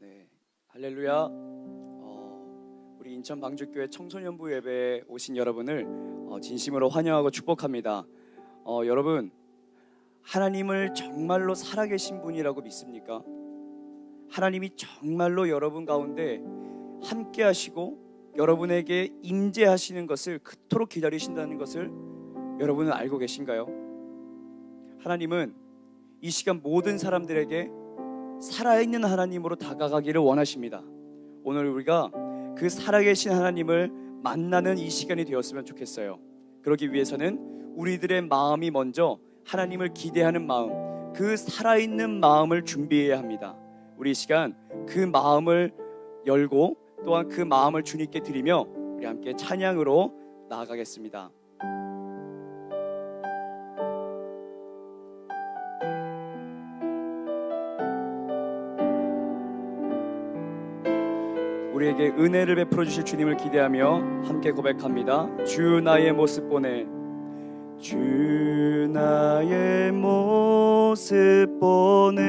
네, 할렐루야. 우리 인천 방주교회 청소년부 예배에 오신 여러분을 진심으로 환영하고 축복합니다. 여러분, 하나님을 정말로 살아계신 분이라고 믿습니까? 하나님이 정말로 여러분 가운데 함께 하시고 여러분에게 임재하시는 것을 그토록 기다리신다는 것을 여러분은 알고 계신가요? 하나님은 이 시간 모든 사람들에게 살아있는 하나님으로 다가가기를 원하십니다. 오늘 우리가 그 살아계신 하나님을 만나는 이 시간이 되었으면 좋겠어요. 그러기 위해서는 우리들의 마음이 먼저 하나님을 기대하는 마음, 그 살아있는 마음을 준비해야 합니다. 우리 이 시간 그 마음을 열고 또한 그 마음을 주님께 드리며 우리 함께 찬양으로 나아가겠습니다. 우리에게 은혜를 베풀어 주실 주님을 기대하며 함께 고백합니다. 주 나의 모습 보내, 주 나의 모습 모습 보네.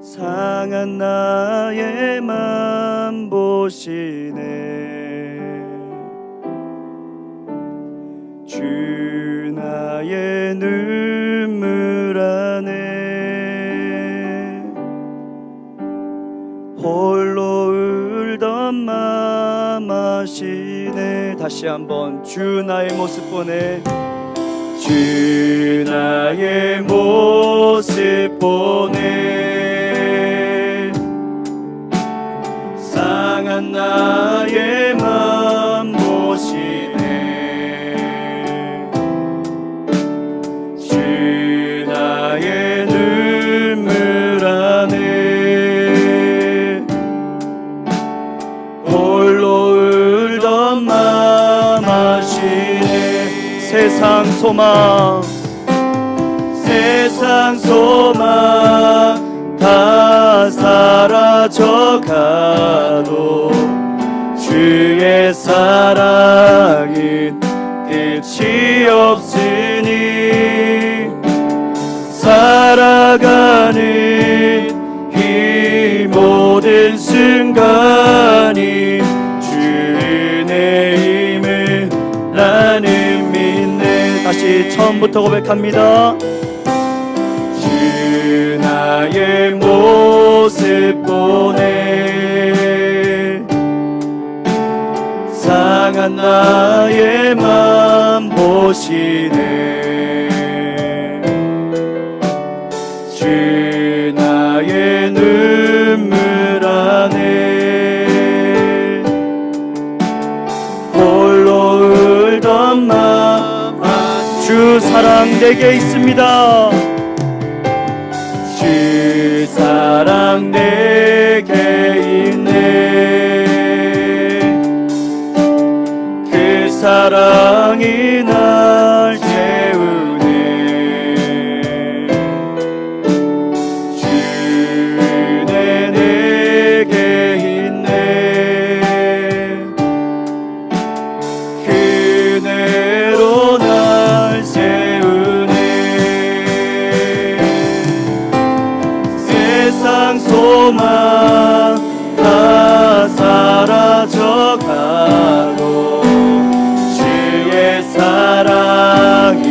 상한 나의 맘 보시네. 주 나의 눈물 안에 홀로 울던 맘 아시네. 다시 한번 주 나의 모습 보네. 주 나의 모습 보네. 상한 나의 맘 보시네. 주 나의 눈물 안에 홀로 울던 맘 아시네. 세상 소망 세상 소망 다 사라져가도 주의 사랑은 끝이 없으니 살아가는 이 모든 순간이 주의 은혜임을 나는 믿네. 다시 처음부터 고백합니다. 주 나의 모습 보네. 상한 나의 맘 보시네. 주 나의 눈물 안에 홀로 울던 맘 주 사랑 내게 있습니다. 주 사랑 내게 있네. 그 사랑이 날 채우네. 주 은혜 내게 있네. 그 은혜로 날 세우네. 세상 소망 다 사라져가도 주의 사랑이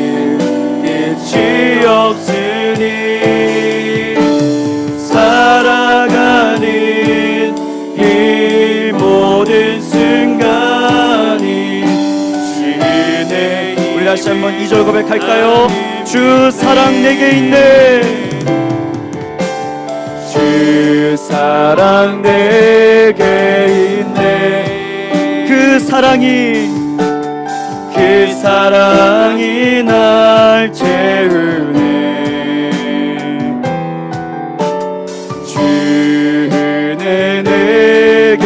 끝이 없으니 살아가는 이 모든 순간이 주의. 우리 다시 한번 2절 고백할까요? 주 사랑 내게 있네. 주 사랑 내게 있네. 그 사랑이 날 채우네. 주 은혜 내게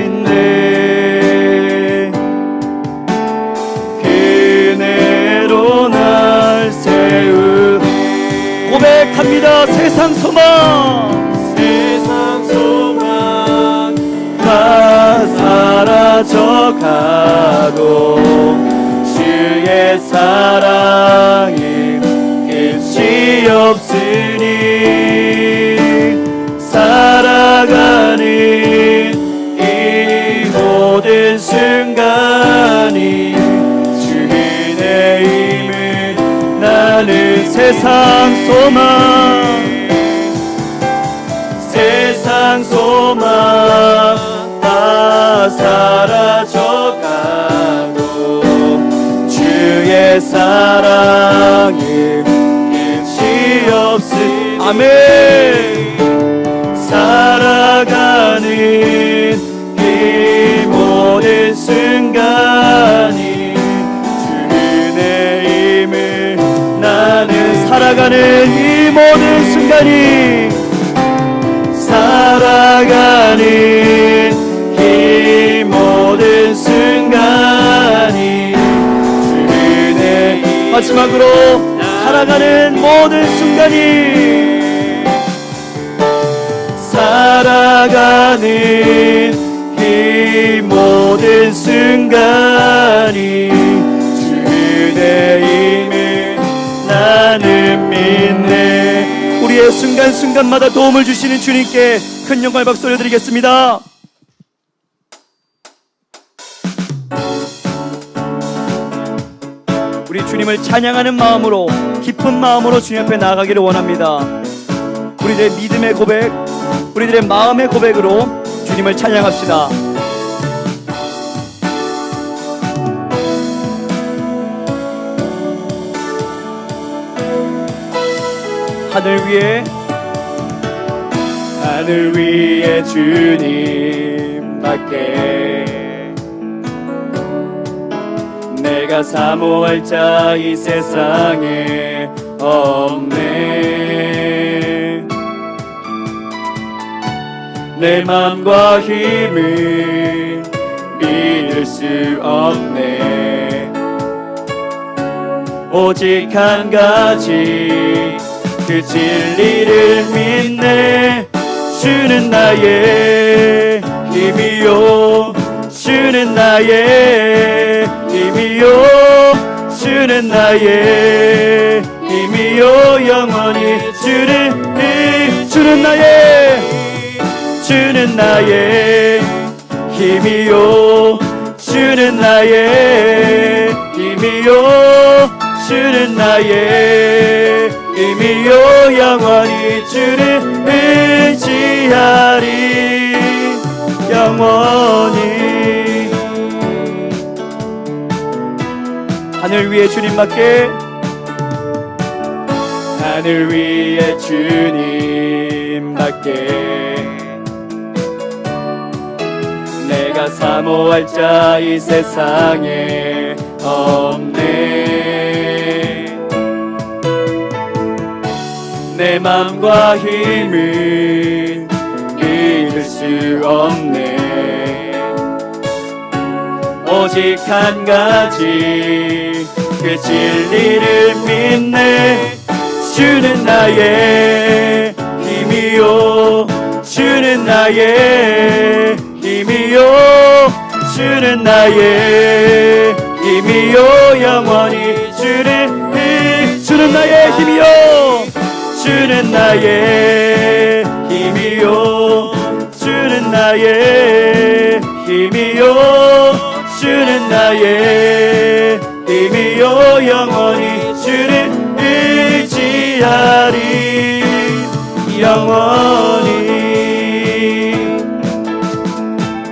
있네. 그 은혜로 날 세우네. 고백합니다. 세상 소망 다 사라져가도 주의 사랑이 끝이 없으니 살아가는 이 모든 순간이 주의 힘을 나는 세상 소망 다 사라져가도 주의 사랑이 끝이 없으니 아멘. 살아가는 이 모든 순간이 주의 힘을 나는 살아가는 이 모든 순간이 살아가는 이 모든 순간이 주의. 마지막으로 살아가는 모든 순간이 살아가는 이 모든 순간이 주의 힘을 순간순간마다 도움을 주시는 주님께 큰 영광의 박수 올려드리겠습니다. 우리 주님을 찬양하는 마음으로, 기쁜 마음으로 주님 앞에 나아가기를 원합니다. 우리들의 믿음의 고백, 우리들의 마음의 고백으로 주님을 찬양합시다. 하늘 위에 주님밖에 내가 사모할 자 이 세상에 없네. 내 맘과 힘은 믿을 수 없네. 오직 한 가지 그 진리를 믿네. 주는 나의 힘이요, 주는 나의 힘이요, 주는 나의 힘이요. 영원히 주는 나의 힘이요, 주는 나의 힘이요, 주는 나의 힘이요. 영원히 주를 의지하리. 영원히 하늘 위에 주님밖에, 하늘 위에 주님밖에 내가 사모할 자 이 세상에 없네. 내 맘과 힘은 믿을 수 없네. 오직 한 가지 그 진리를 믿네. 주는 나의 힘이요, 주는 나의 힘이요, 주는 나의 힘이요. 영원히 주는 나의 힘이요, 주는 나의 힘이요, 주는 나의 힘이요, 주는 나의 힘이요. 영원히 주를 의지하리. 영원히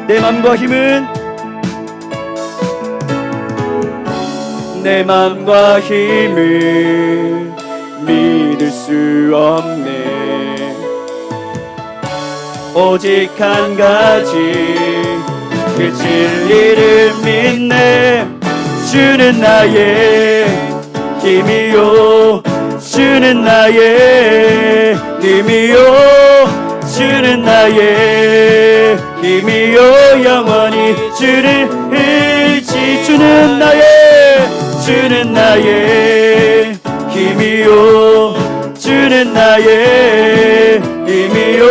내 맘과 힘은, 내 맘과 힘은 믿을 수 없네. 오직 한 가지 그 진리를 믿네. 주는 나의 힘이요, 주는 나의 힘이요, 주는 나의 힘이요. 영원히 주를 주는 나의 힘이요, 주는 나의 힘이요,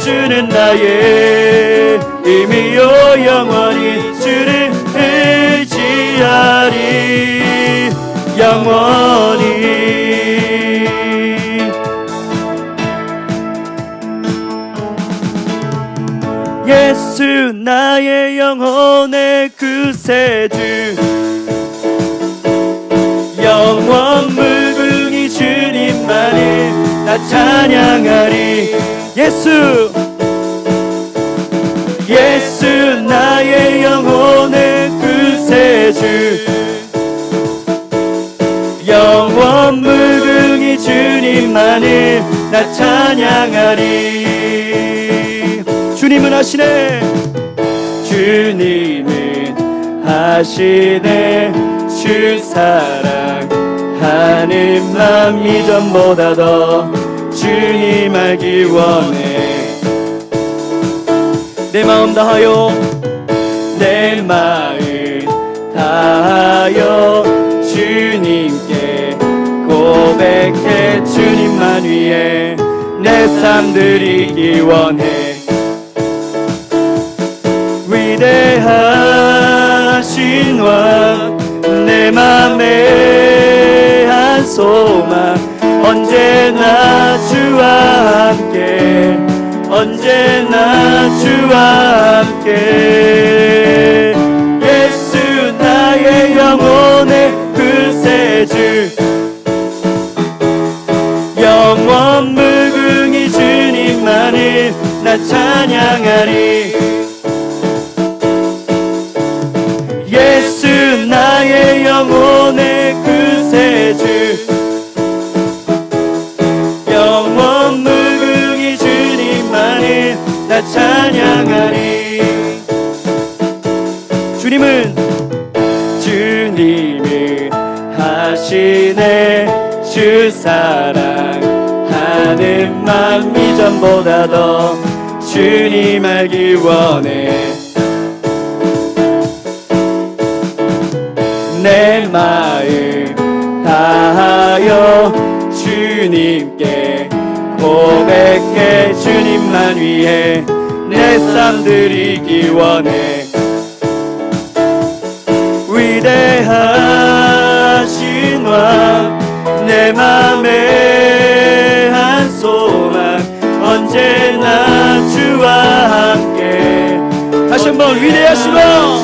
주는 나의 힘이요. 영원히 주를 의지하리. 영원히 예수 나의 영혼의 구세주, 영원 무궁히 주님만을 나 찬양하리. 예수 나의 영혼의 구세주, 영원 무궁히 주님만을 나 찬양하리. 주님은 하시네, 주님은 하시네. 주 사랑하는 맘 이전보다 더 주님 알기 원해. 내 마음 다하여, 내 마음 다하여 주님께 고백해. 주님만 위해 내 삶 드리기 원해. 위대하신 왕, 내 맘에 한 소망 언제나 주와 함께 언제나 주와 함께 예수 나의 영혼의 구세주 영원 무궁히 주님만을 나 찬양하리 예수 나의 영혼의 구세주 영원 무궁히 주님만을 나 찬양하리 주님은 하시네 주 사랑하는 마음 이전보다 더 주님 알기 원해 내 마음 다하여 주님께 고백해 주님만 위해 내 삶 드리기 원해 위대하신 왕 내 맘에 한 소망 언제나 주와 함께 다시 한번 위대하신 왕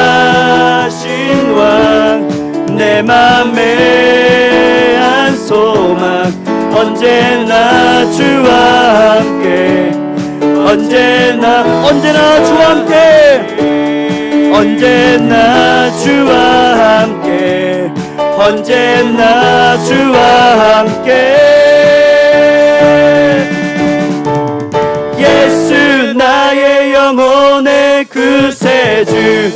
위대하신 왕 내 맘에 한 소망 언제나 주와 함께 언제나 주와 함께 언제나 주와 함께 언제나 주와 함께 예수 나의 영혼의 구세주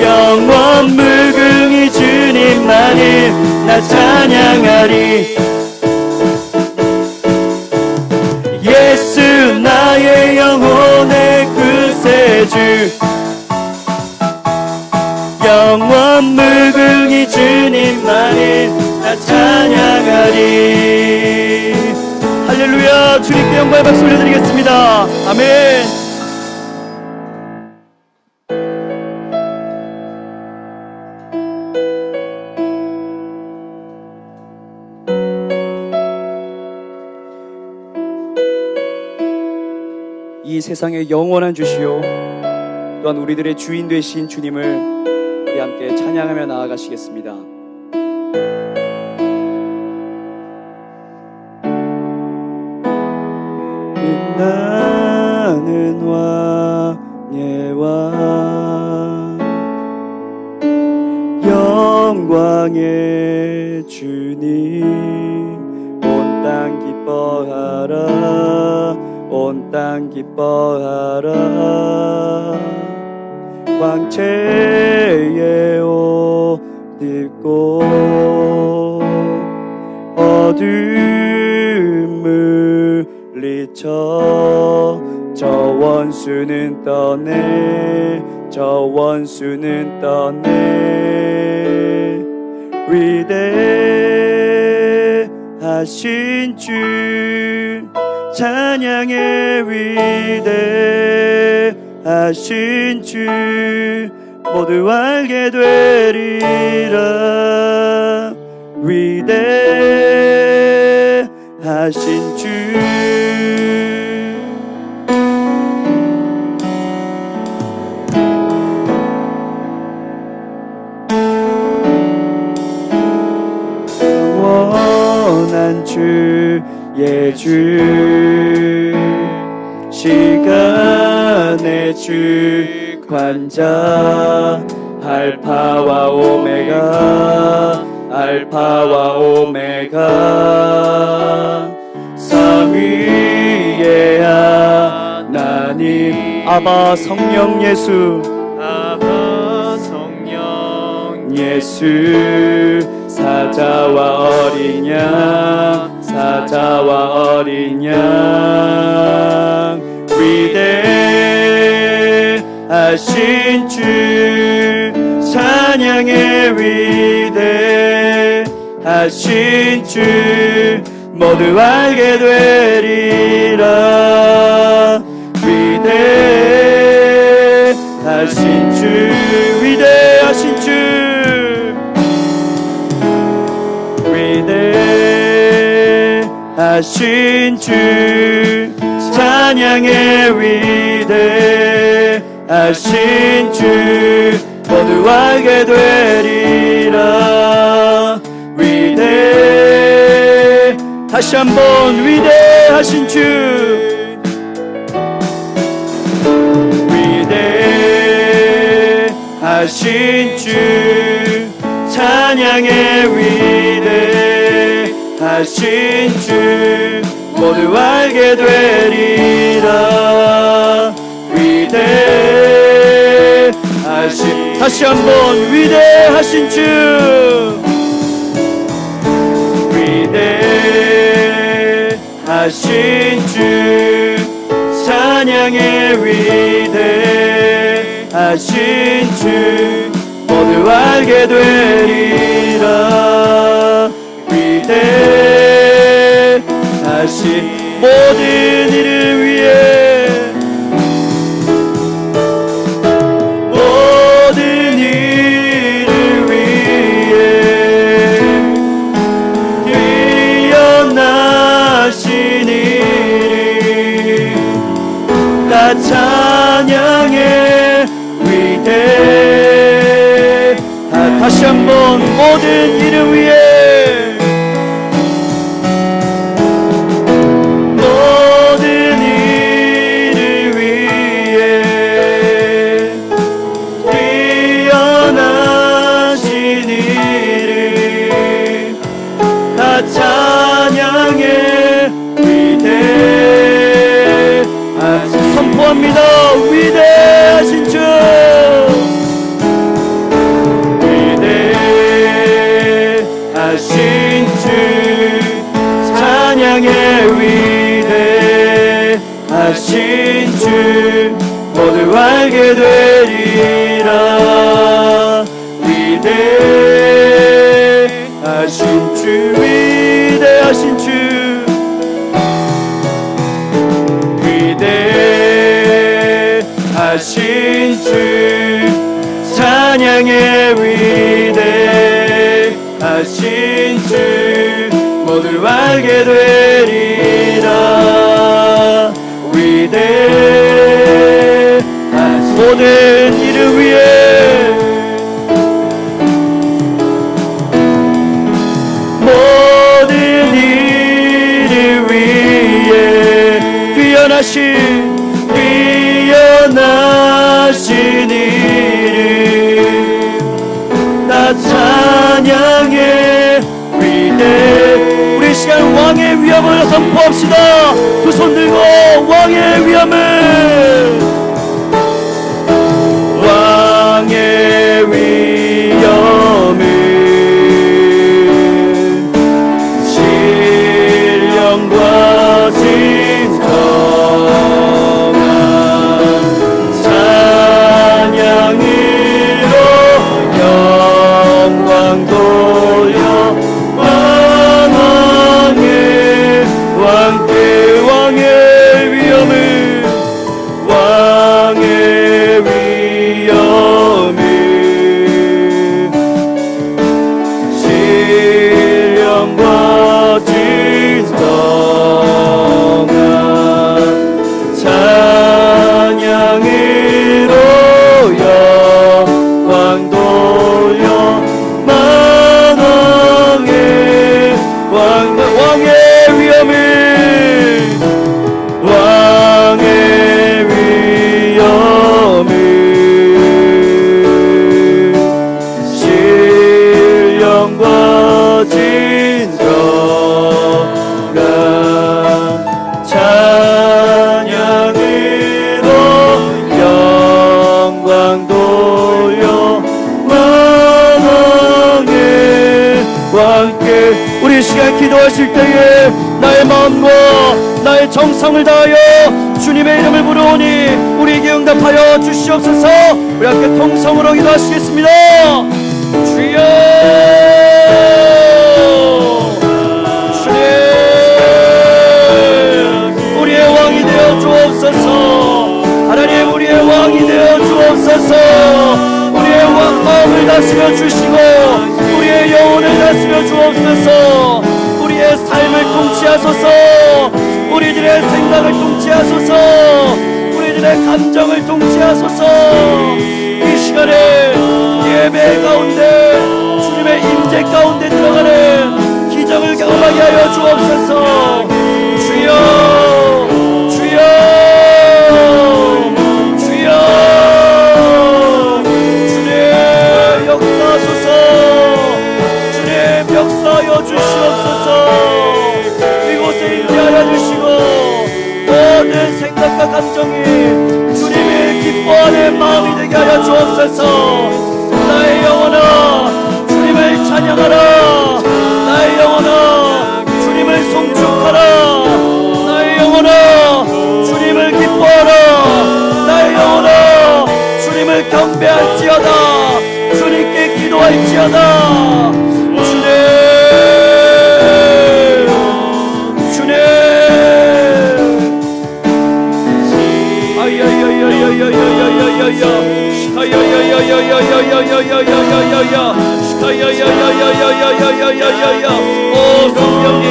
영원 무궁히 주님만을 나 찬양하리 예수 나의 영혼의 구세주 영원 무궁히 주님만을 나 찬양하리 할렐루야 주님께 영광의 박수 올려드리겠습니다 아멘 이 세상의 영원한 주시오 또한 우리들의 주인 되신 주님을 우리 함께 찬양하며 나아가시겠습니다. 빛나는 왕의 왕 영광의 주님 온 땅 기뻐하라 온 땅 기뻐하라 광채의 옷 입고 어둠을 물리쳐 저 원수는 떠내 저 원수는 떠내 위대하신 주 찬양의 위대하신 주 모두 알게 되리라 위대하신 주 원한 주의 주 시간의 주관자 알파와 오메가 알파와 오메가 삼위의 하나님 아바 성령 예수 아바 성령 예수 사자와 어린 양 사자와 어린 양 위대하신 주 찬양의 위대하신 주 모두 알게 되리라 위대하신 주 위대하신 주 위대하신 주 찬양해 위대하신 주 모두 알게 되리라. 다시 한번 위대하신 주 위대하신 주 찬양해 위대하신 주 모두 알게 되리라. 위대하신 다시 한번 위대하신 주 위대하신 주 찬양해 위대하신 주 모두 알게 되리라. 위대하신 모든 일을 위해 모든 일을 위해 뛰어나신 이름 다 찬양해 다시 한번 모든 일을 위해 모든 일을 위해 뛰어나신 이름 다 찬양해 선포합니다. 위대하신 주 위대하신 주 찬양해 위대하신 주 모두 알게 되리라. 위대하신 주 위대하신 주 위대하신 주 찬양해 위대하신 주 모두 알게 되리라. 위대하신 모든 일을 위해 모든 일을 위해 뛰어나신 이름 다 찬양해 우리 시간 왕의 위엄을 선포합시다. 두 손 들고 왕의 위엄을 왕의 위엄을 신령과 진정한 찬양으로 영광 돌려 왕의 위엄을 신령과 진정한 찬양으로 영광 돌려 왕의 위엄을 신령과 진정한 찬양으로 영광 돌려 왕께 우리 시간 기도하실 때에 나의 마음과 나의 정성을 다하여 주님의 이름을 부르오니 우리에게 응답하여 주시옵소서. 우리 함께 통성으로 기도하시겠습니다. 주여 주님 우리의 왕이 되어 주옵소서. 하나님 우리의 왕이 되어 주옵소서. 우리의 마음을 다스려 주시고 우리의 영혼을 다스려 주옵소서. 우리 우리의 삶을 통치하소서. 우리들의 생각을 통치하소서. 우리들의 감정을 통치하소서. 이 시간에 예배 가운데 주님의 임재 가운데 들어가는 기적을 경험하게 하여 주옵소서. 주여, 주여, 주여, 주님 역사하소서. 주님 역사하여 주시옵소서. 이곳에 임재하여 주시고 모든 생각과 감정이 주님을 기뻐하는 마음이 되게 하여 주옵소서. 나의 영혼아 주님을 찬양하라. 나의 영혼아 주님을 송축하라. 나의 영혼아 주님을 기뻐하라. 나의 영혼아 주님을 경배할지어다. 주님께 기도할지어다. 주님, 주님, 오 성령님,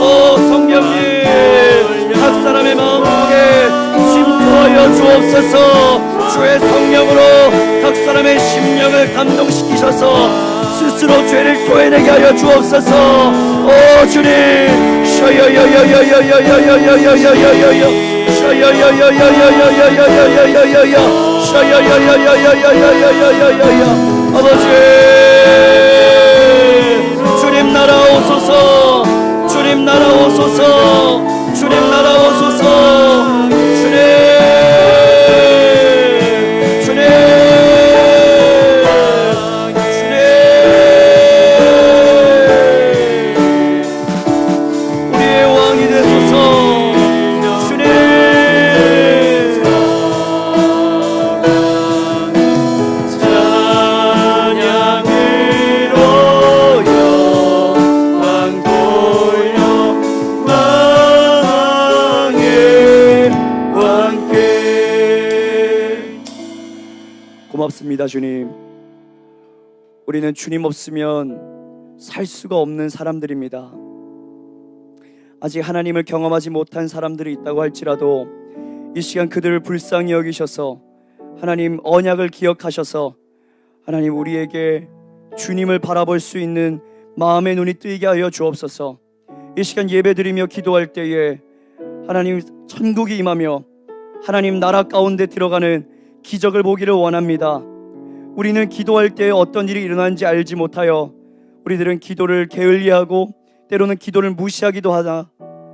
오 성령님, 각 사람의 마음 속에 침투하여 주옵소서. 주의 성령으로 각 사람의 심령을 감동시키셔서 스스로 죄를 토해내게 하여 주옵소서. 오 주님, 아버지, 주님 날아오소서. 주님 날아오소서. 주님 날아오소서. 주님, 주님, 주님, 우리의 왕이 되소서. 주님, 고맙습니다. 주님, 우리는 주님 없으면 살 수가 없는 사람들입니다. 아직 하나님을 경험하지 못한 사람들이 있다고 할지라도 이 시간 그들을 불쌍히 여기셔서 하나님 언약을 기억하셔서 하나님 우리에게 주님을 바라볼 수 있는 마음의 눈이 뜨이게 하여 주옵소서. 이 시간 예배드리며 기도할 때에 하나님 천국이 임하며 하나님 나라 가운데 들어가는 기적을 보기를 원합니다. 우리는 기도할 때 어떤 일이 일어나는지 알지 못하여 우리들은 기도를 게을리하고 때로는 기도를 무시하기도 하다.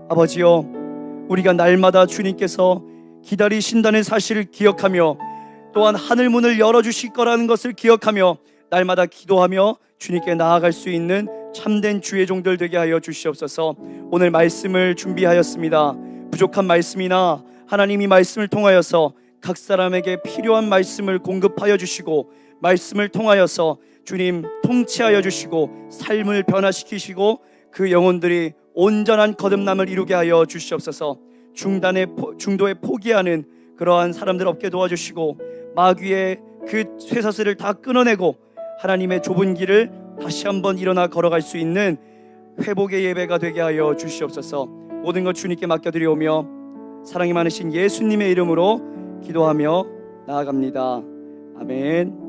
아버지여, 우리가 날마다 주님께서 기다리신다는 사실을 기억하며 또한 하늘 문을 열어주실 거라는 것을 기억하며 날마다 기도하며 주님께 나아갈 수 있는 참된 주의 종들 되게 하여 주시옵소서. 오늘 말씀을 준비하였습니다. 부족한 말씀이나 하나님이 말씀을 통하여서 각 사람에게 필요한 말씀을 공급하여 주시고 말씀을 통하여서 주님 통치하여 주시고 삶을 변화시키시고 그 영혼들이 온전한 거듭남을 이루게 하여 주시옵소서. 중도에 포기하는 그러한 사람들 없게 도와주시고 마귀의 그 쇠사슬을 다 끊어내고 하나님의 좁은 길을 다시 한번 일어나 걸어갈 수 있는 회복의 예배가 되게 하여 주시옵소서. 모든 것 주님께 맡겨드리오며 사랑이 많으신 예수님의 이름으로 기도하며 나아갑니다. 아멘.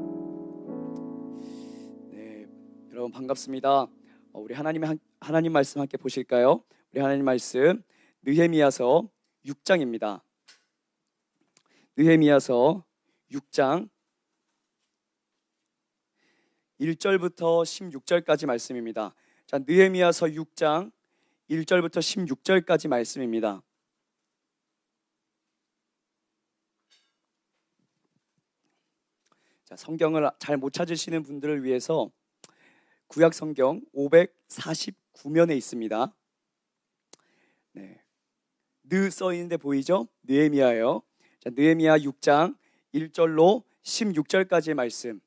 네, 여러분 반갑습니다. 우리 하나님 말씀 함께 보실까요? 우리 하나님 말씀 느헤미야서 6장입니다. 느헤미야서 6장 1절부터 16절까지 말씀입니다. 자, 느헤미야서 6장 1절부터 16절까지 말씀입니다. 자, 성경을 잘 못 찾으시는 분들을 위해서 구약 성경 549면에 있습니다. 네, 느 써 있는데 보이죠? 느헤미야예요. 자, 느헤미야 6장 1절로 16절까지의 말씀.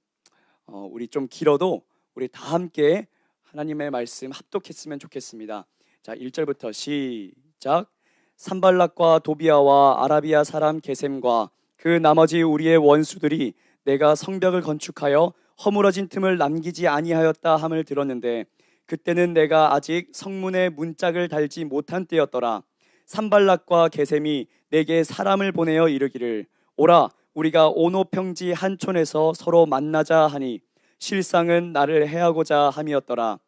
우리 좀 길어도 우리 다 함께 하나님의 말씀 합독했으면 좋겠습니다. 자, 1절부터 시작. 산발락과 도비아와 아라비아 사람 게셈과 그 나머지 우리의 원수들이 내가 성벽을 건축하여 허물어진 틈을 남기지 아니하였다 함을 들었는데 그때는 내가 아직 성문에 문짝을 달지 못한 때였더라. 산발락과 게셈이 내게 사람을 보내어 이르기를 오라 우리가 오노 평지 한 촌에서 서로 만나자 하니 실상은 나를 해하고자 함이었더라.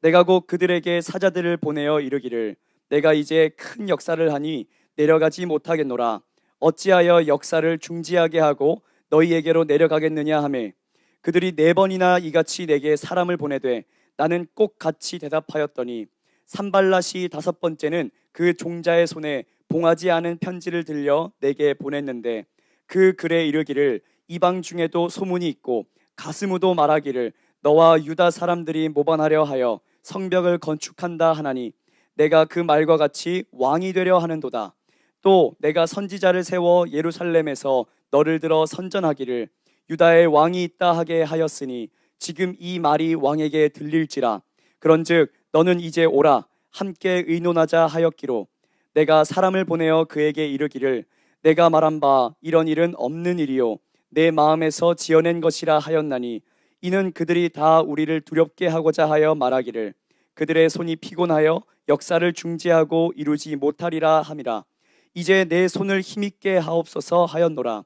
내가 곧 그들에게 사자들을 보내어 이르기를 내가 이제 큰 역사를 하니 내려가지 못하겠노라. 어찌하여 역사를 중지하게 하고 너희에게로 내려가겠느냐 하매 그들이 4번이나 이같이 내게 사람을 보내되 나는 꼭 같이 대답하였더니 산발랏이 5번째는 그 종자의 손에 봉하지 않은 편지를 들려 내게 보냈는데 그 글에 이르기를 이방 중에도 소문이 있고 가스무도 말하기를 너와 유다 사람들이 모반하려 하여 성벽을 건축한다 하나니 내가 그 말과 같이 왕이 되려 하는도다. 또 내가 선지자를 세워 예루살렘에서 너를 들어 선전하기를 유다의 왕이 있다 하게 하였으니 지금 이 말이 왕에게 들릴지라. 그런즉 너는 이제 오라 함께 의논하자 하였기로 내가 사람을 보내어 그에게 이르기를 내가 말한 바 이런 일은 없는 일이요 내 마음에서 지어낸 것이라 하였나니 이는 그들이 다 우리를 두렵게 하고자 하여 말하기를 그들의 손이 피곤하여 역사를 중지하고 이루지 못하리라 함이라. 이제 내 손을 힘있게 하옵소서 하였노라.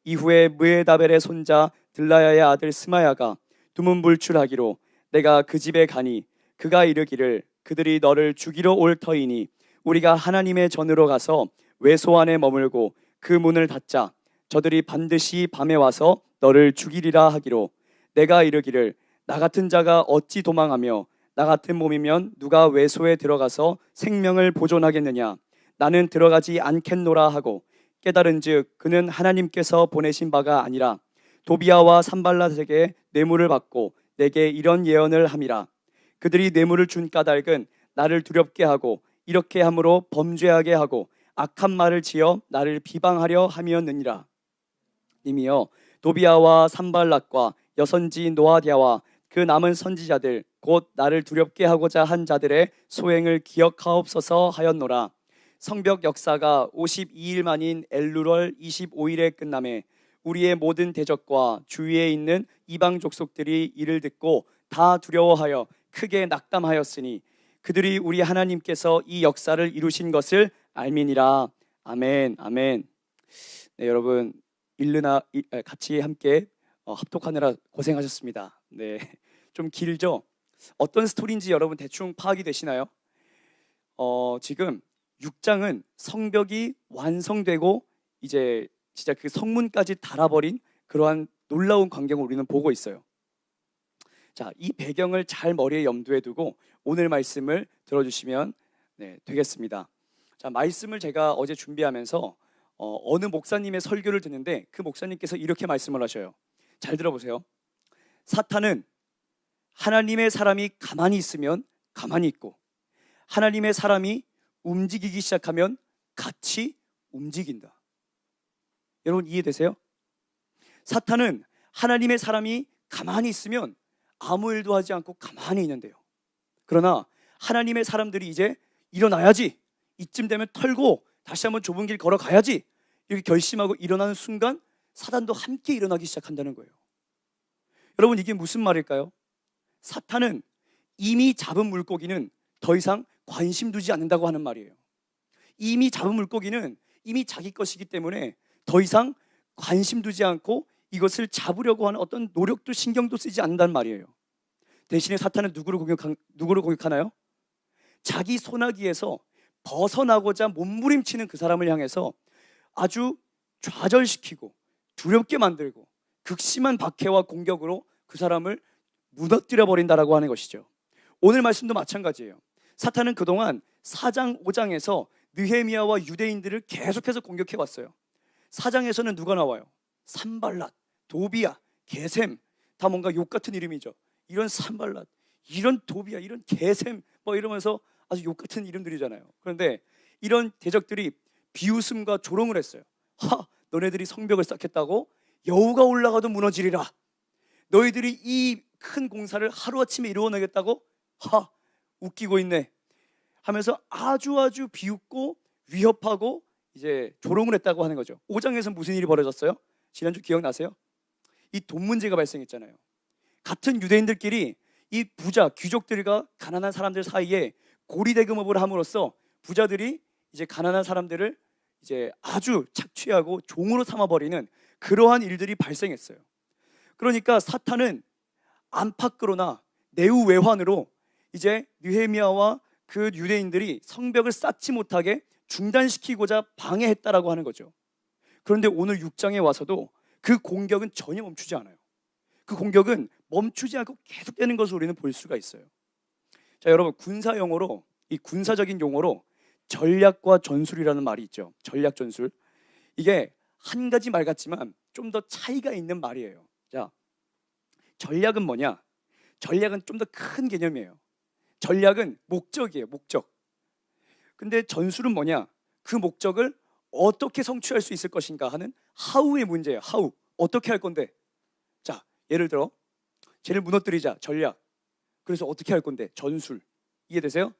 이후에 무에다벨의 손자 들라야의 아들 스마야가 두문불출하기로 내가 그 집에 가니 그가 이르기를 그들이 너를 죽이러 올 터이니 우리가 하나님의 전으로 가서 외소 안에 머물고 그 문을 닫자. 저들이 반드시 밤에 와서 너를 죽이리라 하기로 내가 이르기를 나 같은 자가 어찌 도망하며 나 같은 몸이면 누가 외소에 들어가서 생명을 보존하겠느냐. 나는 들어가지 않겠노라 하고 깨달은즉 그는 하나님께서 보내신 바가 아니라 도비아와 산발랏에게 뇌물을 받고 내게 이런 예언을 함이라. 그들이 뇌물을 준 까닭은 나를 두렵게 하고 이렇게 함으로 범죄하게 하고 악한 말을 지어 나를 비방하려 함이었느니라. 이미여 도비아와 산발락과 여선지 노아디아와 그 남은 선지자들 곧 나를 두렵게 하고자 한 자들의 소행을 기억하옵소서 하였노라. 성벽 역사가 52일 만인 엘루월 25일에 끝남에 우리의 모든 대적과 주위에 있는 이방 족속들이 이를 듣고 다 두려워하여 크게 낙담하였으니 그들이 우리 하나님께서 이 역사를 이루신 것을 알미니라. 아멘. 아멘. 네, 여러분 같이 함께 합독하느라 고생하셨습니다. 네, 좀 길죠? 어떤 스토리인지 여러분 대충 파악이 되시나요? 지금 6장은 성벽이 완성되고 이제 진짜 그 성문까지 달아버린 그러한 놀라운 광경을 우리는 보고 있어요. 자, 이 배경을 잘 머리에 염두에 두고 오늘 말씀을 들어주시면 되겠습니다. 자, 말씀을 제가 어제 준비하면서 어느 목사님의 설교를 듣는데 그 목사님께서 이렇게 말씀을 하셔요. 잘 들어보세요. 사탄은 하나님의 사람이 가만히 있으면 가만히 있고 하나님의 사람이 움직이기 시작하면 같이 움직인다. 여러분 이해되세요? 사탄은 하나님의 사람이 가만히 있으면 아무 일도 하지 않고 가만히 있는데요. 그러나 하나님의 사람들이 이제 일어나야지, 이쯤 되면 털고 다시 한번 좁은 길 걸어가야지 이렇게 결심하고 일어나는 순간 사단도 함께 일어나기 시작한다는 거예요. 여러분 이게 무슨 말일까요? 사탄은 이미 잡은 물고기는 더 이상 관심 두지 않는다고 하는 말이에요. 이미 잡은 물고기는 이미 자기 것이기 때문에 더 이상 관심 두지 않고 이것을 잡으려고 하는 어떤 노력도 신경도 쓰지 않는다는 말이에요. 대신에 사탄은 누구를 공격하나요? 자기 소나기에서 벗어나고자 몸부림치는 그 사람을 향해서 아주 좌절시키고 두렵게 만들고 극심한 박해와 공격으로 그 사람을 무너뜨려 버린다라고 하는 것이죠. 오늘 말씀도 마찬가지예요. 사탄은 그동안 4장, 5장에서 느헤미야와 유대인들을 계속해서 공격해 왔어요. 4장에서는 누가 나와요? 산발랏, 도비야, 게셈, 다 뭔가 욕 같은 이름이죠. 이런 산발랏, 이런 도비야, 이런 게셈 뭐 이러면서 아주 욕 같은 이름들이잖아요. 그런데 이런 대적들이 비웃음과 조롱을 했어요. 너네들이 성벽을 쌓겠다고? 여우가 올라가도 무너지리라. 너희들이 이 큰 공사를 하루아침에 이루어내겠다고? 웃기고 있네 하면서 아주 비웃고 위협하고 이제 조롱을 했다고 하는 거죠. 5장에서 무슨 일이 벌어졌어요? 지난주 기억나세요? 이 돈 문제가 발생했잖아요. 같은 유대인들끼리 이 부자 귀족들과 가난한 사람들 사이에 고리대금업을 함으로써 부자들이 이제 가난한 사람들을 이제 아주 착취하고 종으로 삼아버리는 그러한 일들이 발생했어요. 그러니까 사탄은 안팎으로나 내후외환으로 이제 느헤미야와 그 유대인들이 성벽을 쌓지 못하게 중단시키고자 방해했다라고 하는 거죠. 그런데 오늘 6장에 와서도 그 공격은 전혀 멈추지 않아요. 그 공격은 멈추지 않고 계속되는 것을 우리는 볼 수가 있어요. 자, 여러분, 군사 용어로, 이 군사적인 용어로 전략과 전술이라는 말이 있죠. 전략, 전술. 이게 한 가지 말 같지만 좀 더 차이가 있는 말이에요. 자, 전략은 뭐냐? 전략은 좀 더 큰 개념이에요. 전략은 목적이에요, 목적. 근데 전술은 뭐냐? 그 목적을 어떻게 성취할 수 있을 것인가 하는 하우의 문제예요. 하우. 어떻게 할 건데? 자, 예를 들어 쟤를 무너뜨리자, 전략. 그래서 어떻게 할 건데? 전술. 이해되세요?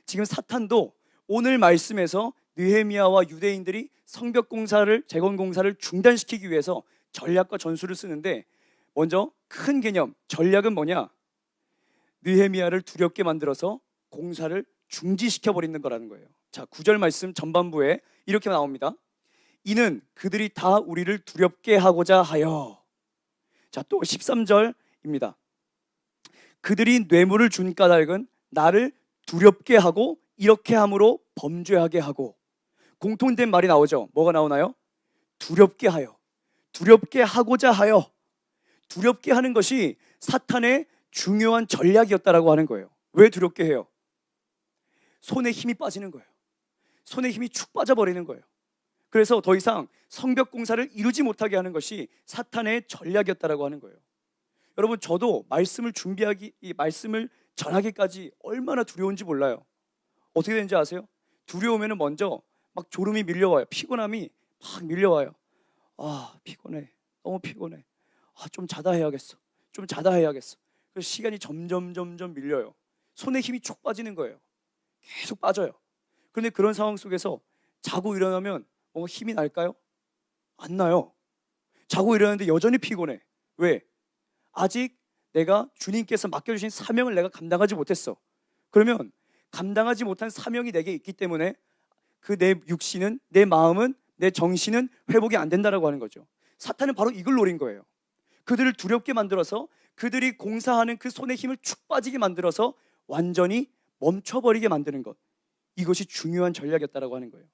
지금 사탄도 오늘 말씀에서 느헤미야와 유대인들이 성벽 공사를, 재건 공사를 중단시키기 위해서 전략과 전술을 쓰는데, 먼저 큰 개념, 전략은 뭐냐? 느헤미야를 두렵게 만들어서 공사를 중지시켜 버리는 거라는 거예요. 자, 9절 말씀 전반부에 이렇게 나옵니다. 이는 그들이 다 우리를 두렵게 하고자 하여. 자, 또 13절입니다. 그들이 뇌물을 준 까닭은 나를 두렵게 하고 이렇게 함으로 범죄하게 하고. 공통된 말이 나오죠. 뭐가 나오나요? 두렵게 하여. 두렵게 하고자 하여. 두렵게 하는 것이 사탄의 중요한 전략이었다라고 하는 거예요. 왜 두렵게 해요? 손에 힘이 빠지는 거예요. 손에 힘이 축 빠져버리는 거예요. 그래서 더 이상 성벽 공사를 이루지 못하게 하는 것이 사탄의 전략이었다라고 하는 거예요. 여러분, 저도 말씀을 준비하기, 이 말씀을 전하기까지 얼마나 두려운지 몰라요. 어떻게 되는지 아세요? 두려우면 먼저 막 졸음이 밀려와요. 피곤함이 막 밀려와요. 아, 피곤해. 너무 피곤해. 아, 좀 자다 해야겠어. 좀 자다 해야겠어. 그래서 시간이 점점 밀려요. 손에 힘이 쭉 빠지는 거예요. 계속 빠져요. 그런데 그런 상황 속에서 자고 일어나면 뭔가 힘이 날까요? 안 나요. 자고 일어나는데 여전히 피곤해. 왜? 아직 내가 주님께서 맡겨주신 사명을 내가 감당하지 못했어. 그러면 감당하지 못한 사명이 내게 있기 때문에 그 내 육신은, 내 마음은, 내 정신은 회복이 안 된다라고 하는 거죠. 사탄은 바로 이걸 노린 거예요. 그들을 두렵게 만들어서 그들이 공사하는 그 손에 힘을 축 빠지게 만들어서 완전히 멈춰버리게 만드는 것. 이것이 중요한 전략이었다라고 하는 거예요.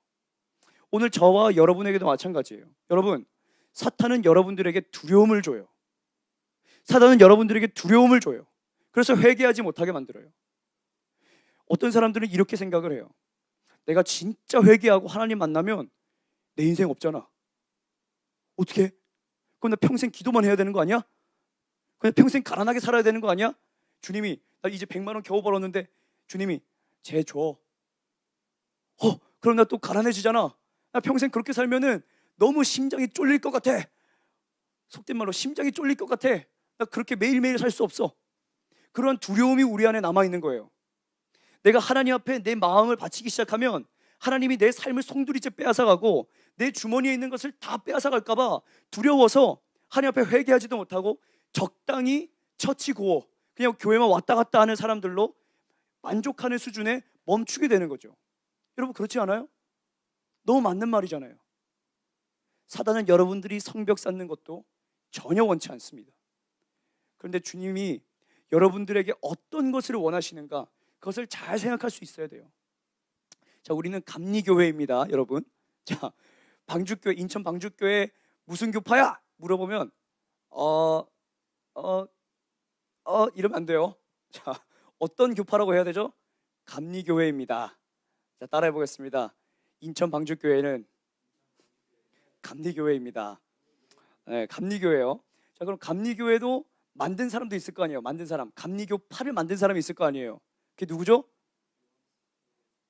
오늘 저와 여러분에게도 마찬가지예요. 여러분, 사탄은 여러분들에게 두려움을 줘요. 사탄은 여러분들에게 두려움을 줘요. 그래서 회개하지 못하게 만들어요. 어떤 사람들은 이렇게 생각을 해요. 내가 진짜 회개하고 하나님 만나면 내 인생 없잖아. 어떻게 해? 그럼 나 평생 기도만 해야 되는 거 아니야? 그냥 평생 가난하게 살아야 되는 거 아니야? 주님이, 나 이제 100만 원 겨우 벌었는데 주님이 쟤 줘. 그럼 나 또 가난해지잖아. 나 평생 그렇게 살면은 너무 심장이 쫄릴 것 같아. 속된 말로 심장이 쫄릴 것 같아. 나 그렇게 매일매일 살 수 없어. 그런 두려움이 우리 안에 남아있는 거예요. 내가 하나님 앞에 내 마음을 바치기 시작하면 하나님이 내 삶을 송두리째 빼앗아가고 내 주머니에 있는 것을 다 빼앗아갈까 봐 두려워서 하나님 앞에 회개하지도 못하고 적당히 처치고 그냥 교회만 왔다 갔다 하는 사람들로 만족하는 수준에 멈추게 되는 거죠. 여러분, 그렇지 않아요? 너무 맞는 말이잖아요. 사단은 여러분들이 성벽 쌓는 것도 전혀 원치 않습니다. 그런데 주님이 여러분들에게 어떤 것을 원하시는가, 그것을 잘 생각할 수 있어야 돼요. 자, 우리는 감리교회입니다, 여러분. 자, 방주교회, 인천 방주교회 무슨 교파야? 물어보면 이러면 안 돼요. 자, 어떤 교파라고 해야 되죠? 감리교회입니다. 자, 따라해 보겠습니다. 인천 방주교회는 감리교회입니다. 네, 감리교회요. 자, 그럼 감리교회도 만든 사람도 있을 거 아니에요. 만든 사람, 감리교파를 만든 사람이 있을 거 아니에요. 그게 누구죠?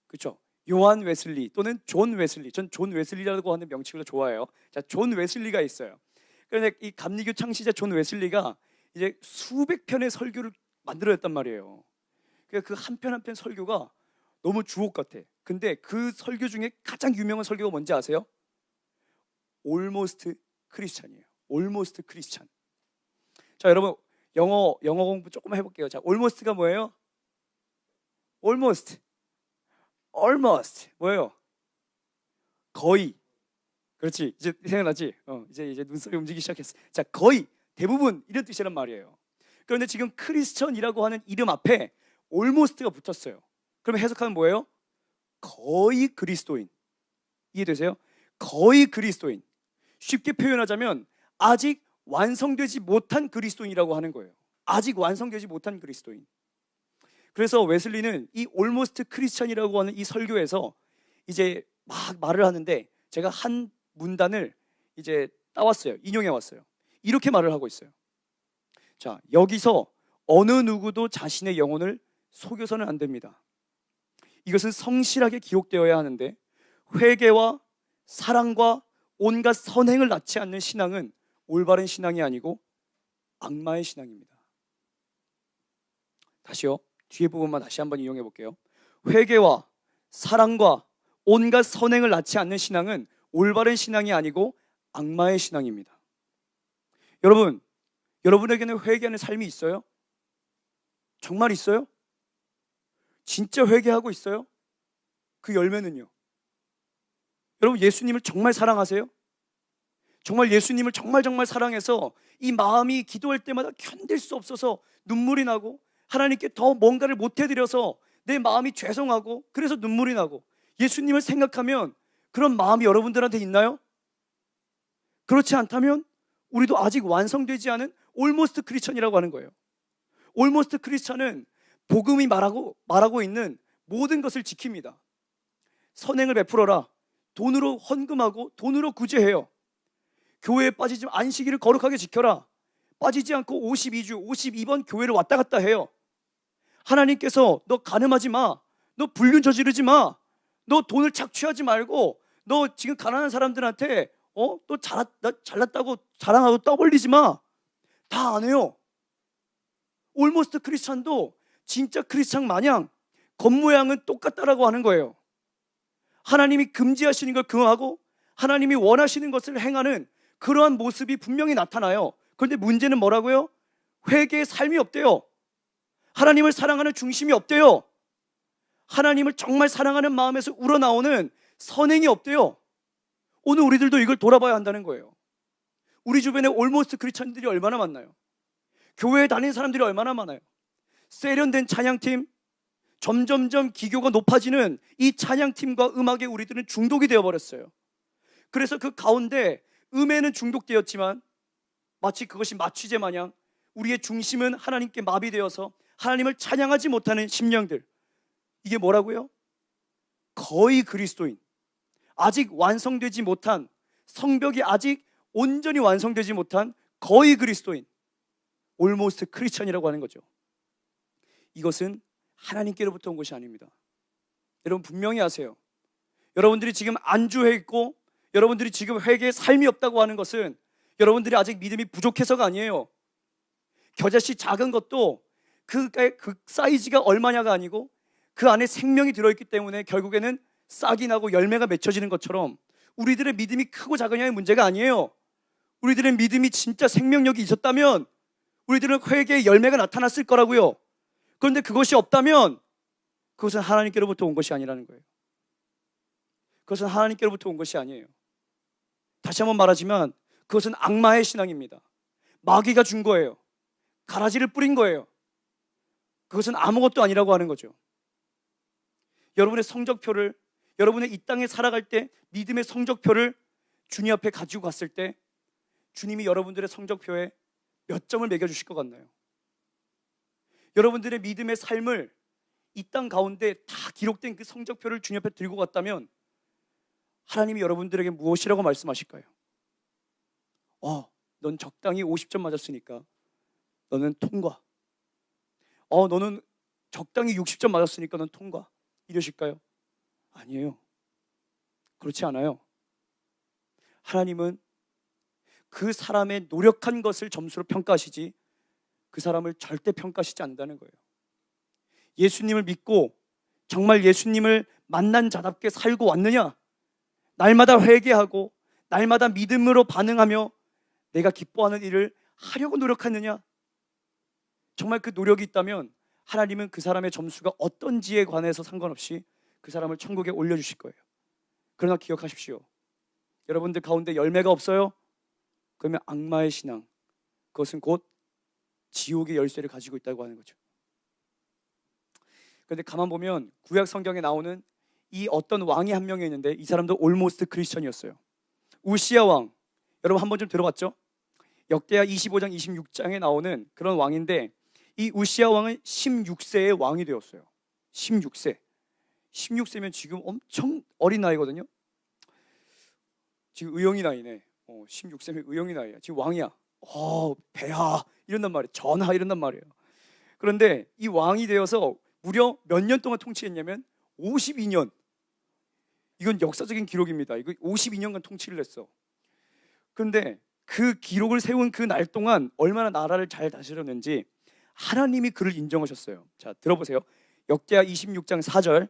그렇죠. 요한 웨슬리 또는 존 웨슬리. 전 존 웨슬리라고 하는 명칭을 좋아해요. 자, 존 웨슬리가 있어요. 그런데 이 감리교 창시자 존 웨슬리가 이제 수백 편의 설교를 만들어냈단 말이에요. 그 한 편 한 편 설교가 너무 주옥 같아. 근데 그 설교 중에 가장 유명한 설교가 뭔지 아세요? Almost Christian이에요. Almost Christian. 자, 여러분, 영어 공부 조금 해볼게요. 자, almost가 뭐예요? almost 뭐예요? 거의. 그렇지. 이제 생각나지? 이제 눈썹이 움직이기 시작했어. 자, 거의, 대부분 이런 뜻이란 말이에요. 그런데 지금 크리스천이라고 하는 이름 앞에 almost가 붙었어요. 그러면 해석하면 뭐예요? 거의 그리스도인. 이해되세요? 거의 그리스도인. 쉽게 표현하자면 아직 완성되지 못한 그리스도인이라고 하는 거예요. 아직 완성되지 못한 그리스도인. 그래서 웨슬리는 이 almost 크리스천이라고 하는 이 설교에서 이제 막 말을 하는데 제가 한 문단을 이제 따왔어요. 인용해 왔어요. 이렇게 말을 하고 있어요. 자, 여기서 어느 누구도 자신의 영혼을 속여서는 안 됩니다. 이것은 성실하게 기록되어야 하는데 회개와 사랑과 온갖 선행을 낳지 않는 신앙은 올바른 신앙이 아니고 악마의 신앙입니다. 다시요. 뒤에 부분만 다시 한번 이용해 볼게요. 회개와 사랑과 온갖 선행을 낳지 않는 신앙은 올바른 신앙이 아니고 악마의 신앙입니다. 여러분, 여러분에게는 회개하는 삶이 있어요? 정말 있어요? 진짜 회개하고 있어요? 그 열매는요? 여러분, 예수님을 정말 사랑하세요? 정말 예수님을 정말 사랑해서 이 마음이 기도할 때마다 견딜 수 없어서 눈물이 나고 하나님께 더 뭔가를 못 해드려서 내 마음이 죄송하고 그래서 눈물이 나고 예수님을 생각하면 그런 마음이 여러분들한테 있나요? 그렇지 않다면 우리도 아직 완성되지 않은 almost 크리스천이라고 하는 거예요. almost 크리스천은 복음이 말하고 있는 모든 것을 지킵니다. 선행을 베풀어라. 돈으로 헌금하고 돈으로 구제해요. 교회에 빠지지 안식일을 거룩하게 지켜라. 빠지지 않고 52주 52번 교회를 왔다 갔다 해요. 하나님께서 너 가늠하지 마. 너 불륜 저지르지 마. 너 돈을 착취하지 말고 너 지금 가난한 사람들한테 또 잘났다고 자랑하고 떠벌리지 마. 다 안 해요. 올모스트 크리스찬도 진짜 크리스찬 마냥 겉모양은 똑같다라고 하는 거예요. 하나님이 금지하시는 걸 금하고 하나님이 원하시는 것을 행하는 그러한 모습이 분명히 나타나요. 그런데 문제는 뭐라고요? 회개의 삶이 없대요. 하나님을 사랑하는 중심이 없대요. 하나님을 정말 사랑하는 마음에서 우러나오는 선행이 없대요. 오늘 우리들도 이걸 돌아봐야 한다는 거예요. 우리 주변에 올모스트 크리스찬들이 얼마나 많나요? 교회에 다니는 사람들이 얼마나 많아요? 세련된 찬양팀, 점점점 기교가 높아지는 이 찬양팀과 음악에 우리들은 중독이 되어버렸어요. 그래서 그 가운데 음에는 중독되었지만 마치 그것이 마취제 마냥 우리의 중심은 하나님께 마비되어서 하나님을 찬양하지 못하는 심령들. 이게 뭐라고요? 거의 그리스도인, 아직 완성되지 못한, 성벽이 아직 온전히 완성되지 못한 거의 그리스도인, 올모스트 크리스천이라고 하는 거죠. 이것은 하나님께로부터 온 것이 아닙니다. 여러분 분명히 아세요. 여러분들이 지금 안주해 있고 여러분들이 지금 회개의 삶이 없다고 하는 것은 여러분들이 아직 믿음이 부족해서가 아니에요. 겨자씨 작은 것도 그 사이즈가 얼마냐가 아니고 그 안에 생명이 들어있기 때문에 결국에는 싹이 나고 열매가 맺혀지는 것처럼 우리들의 믿음이 크고 작으냐의 문제가 아니에요. 우리들의 믿음이 진짜 생명력이 있었다면 우리들은 회개의 열매가 나타났을 거라고요. 그런데 그것이 없다면 그것은 하나님께로부터 온 것이 아니라는 거예요. 그것은 하나님께로부터 온 것이 아니에요. 다시 한번 말하지만 그것은 악마의 신앙입니다. 마귀가 준 거예요. 가라지를 뿌린 거예요. 그것은 아무것도 아니라고 하는 거죠. 여러분의 성적표를, 여러분의 이 땅에 살아갈 때 믿음의 성적표를 주님 앞에 가지고 갔을 때 주님이 여러분들의 성적표에 몇 점을 매겨주실 것 같나요? 여러분들의 믿음의 삶을 이 땅 가운데 다 기록된 그 성적표를 주님 앞에 들고 갔다면 하나님이 여러분들에게 무엇이라고 말씀하실까요? 넌 적당히 50점 맞았으니까 너는 통과. 너는 적당히 60점 맞았으니까 넌 통과. 이러실까요? 아니에요. 그렇지 않아요. 하나님은 그 사람의 노력한 것을 점수로 평가하시지 그 사람을 절대 평가하시지 않는다는 거예요. 예수님을 믿고 정말 예수님을 만난 자답게 살고 왔느냐? 날마다 회개하고 날마다 믿음으로 반응하며 내가 기뻐하는 일을 하려고 노력하느냐? 정말 그 노력이 있다면 하나님은 그 사람의 점수가 어떤지에 관해서 상관없이 그 사람을 천국에 올려주실 거예요. 그러나 기억하십시오. 여러분들 가운데 열매가 없어요? 그러면 악마의 신앙, 그것은 곧 지옥의 열쇠를 가지고 있다고 하는 거죠. 그런데 가만 보면 구약 성경에 나오는 이 어떤 왕이 한 명이 있는데 이 사람도 올모스트 크리스천이었어요. 우시야 왕, 여러분 한 번 좀 들어봤죠? 역대하 25장 26장에 나오는 그런 왕인데 이 우시야 왕은 16세의 왕이 되었어요. 16세면 지금 엄청 어린 나이거든요. 지금 의영이 나이네. 16세면 의영이 나이야. 지금 왕이야. 배하 이런단 말이에요. 전하 이런단 말이에요. 그런데 이 왕이 되어서 무려 몇 년 동안 통치했냐면 52년. 이건 역사적인 기록입니다. 이거 52년간 통치를 했어. 그런데 그 기록을 세운 그 날 동안 얼마나 나라를 잘 다스렸는지 하나님이 그를 인정하셨어요. 자, 들어보세요. 역대하 26장 4절.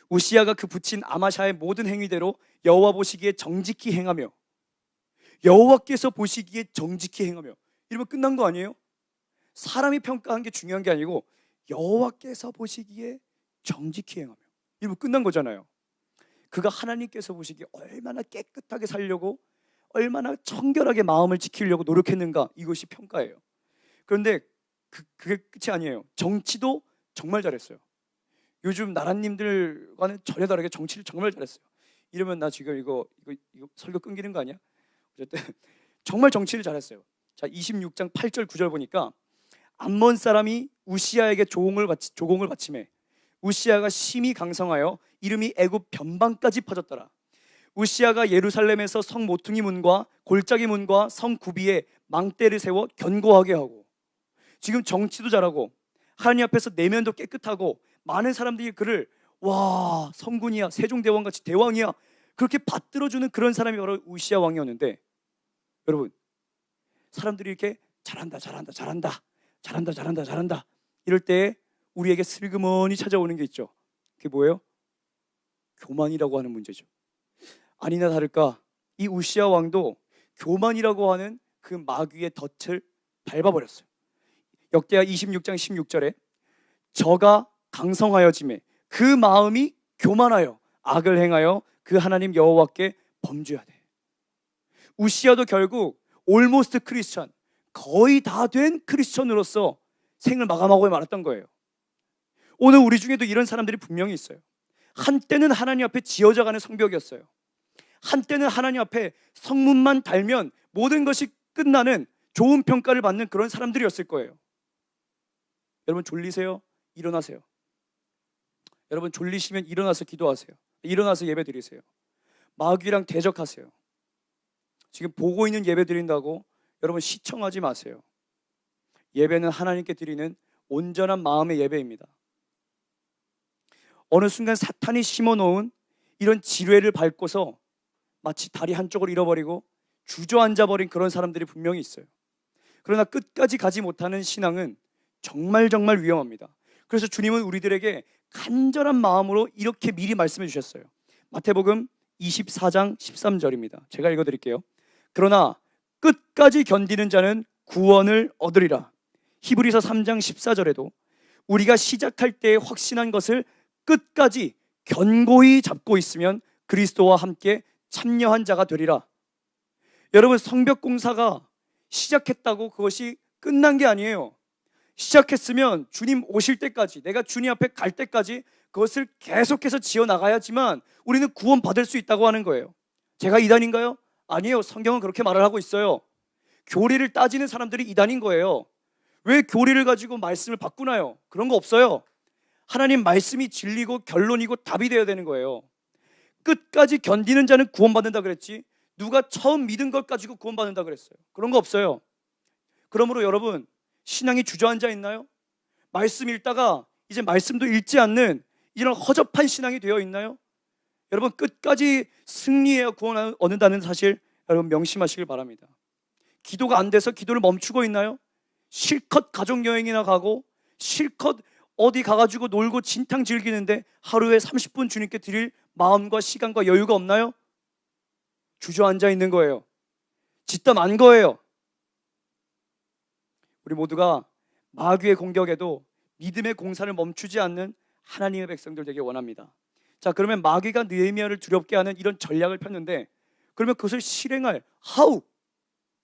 우시야가 그 붙인 아마샤의 모든 행위대로 여호와 보시기에 정직히 행하며, 여호와께서 보시기에 정직히 행하며, 이러면 끝난 거 아니에요? 사람이 평가한 게 중요한 게 아니고 여호와께서 보시기에 정직히 행하며, 이러면 끝난 거잖아요. 그가 하나님께서 보시기에 얼마나 깨끗하게 살려고, 얼마나 청결하게 마음을 지키려고 노력했는가, 이것이 평가예요. 그런데 그게 끝이 아니에요. 정치도 정말 잘했어요. 요즘 나라님들과는 전혀 다르게 정치를 정말 잘했어요. 이러면 나 지금 이거 설교 끊기는 거 아니야? 어쨌든 정말 정치를 잘했어요. 자, 26장 8절 9절 보니까 암몬 사람이 우시야에게 조공을 바치매 우시야가 심히 강성하여 이름이 애굽 변방까지 퍼졌더라. 우시야가 예루살렘에서 성 모퉁이 문과 골짜기 문과 성 구비에 망대를 세워 견고하게 하고, 지금 정치도 잘하고 하나님 앞에서 내면도 깨끗하고 많은 사람들이 그를 와 성군이야, 세종대왕같이 대왕이야 그렇게 받들어주는 그런 사람이 바로 우시야 왕이었는데, 여러분 사람들이 이렇게 잘한다 이럴 때 우리에게 슬그머니 찾아오는 게 있죠. 그게 뭐예요? 교만이라고 하는 문제죠. 아니나 다를까 이 우시야 왕도 교만이라고 하는 그 마귀의 덫을 밟아버렸어요. 역대하 26장 16절에 저가 강성하여짐에 그 마음이 교만하여 악을 행하여 그 하나님 여호와께 범죄하되. 우시야도 결국 올모스트 크리스천, 거의 다 된 크리스천으로서 생을 마감하고 말았던 거예요. 오늘 우리 중에도 이런 사람들이 분명히 있어요. 한때는 하나님 앞에 지어져가는 성벽이었어요. 한때는 하나님 앞에 성문만 달면 모든 것이 끝나는 좋은 평가를 받는 그런 사람들이었을 거예요. 여러분 졸리세요? 일어나세요. 여러분 졸리시면 일어나서 기도하세요. 일어나서 예배 드리세요. 마귀랑 대적하세요. 지금 보고 있는 예배 드린다고 여러분 시청하지 마세요. 예배는 하나님께 드리는 온전한 마음의 예배입니다. 어느 순간 사탄이 심어놓은 이런 지뢰를 밟고서 마치 다리 한쪽을 잃어버리고 주저앉아버린 그런 사람들이 분명히 있어요. 그러나 끝까지 가지 못하는 신앙은 정말 위험합니다. 그래서 주님은 우리들에게 간절한 마음으로 이렇게 미리 말씀해 주셨어요. 마태복음 24장 13절입니다. 제가 읽어드릴게요. 그러나 끝까지 견디는 자는 구원을 얻으리라. 히브리서 3장 14절에도 우리가 시작할 때 확신한 것을 끝까지 견고히 잡고 있으면 그리스도와 함께 참여한 자가 되리라. 여러분 성벽 공사가 시작했다고 그것이 끝난 게 아니에요. 시작했으면 주님 오실 때까지, 내가 주님 앞에 갈 때까지 그것을 계속해서 지어나가야지만 우리는 구원 받을 수 있다고 하는 거예요. 제가 이단인가요? 아니에요. 성경은 그렇게 말을 하고 있어요. 교리를 따지는 사람들이 이단인 거예요. 왜 교리를 가지고 말씀을 바꾸나요? 그런 거 없어요. 하나님 말씀이 진리고 결론이고 답이 되어야 되는 거예요. 끝까지 견디는 자는 구원받는다 그랬지 누가 처음 믿은 것 가지고 구원받는다 그랬어요? 그런 거 없어요. 그러므로 여러분 신앙이 주저앉아 있나요? 말씀 읽다가 이제 말씀도 읽지 않는 이런 허접한 신앙이 되어 있나요? 여러분 끝까지 승리해야 구원을 얻는다는 사실 여러분 명심하시길 바랍니다. 기도가 안 돼서 기도를 멈추고 있나요? 실컷 가족여행이나 가고 실컷 어디 가가지고 놀고 진탕 즐기는데 하루에 30분 주님께 드릴 마음과 시간과 여유가 없나요? 주저앉아 있는 거예요. 짓다 만 거예요. 우리 모두가 마귀의 공격에도 믿음의 공사를 멈추지 않는 하나님의 백성들 되길 원합니다. 자, 그러면 마귀가 느헤미야를 두렵게 하는 이런 전략을 폈는데, 그러면 그것을 실행할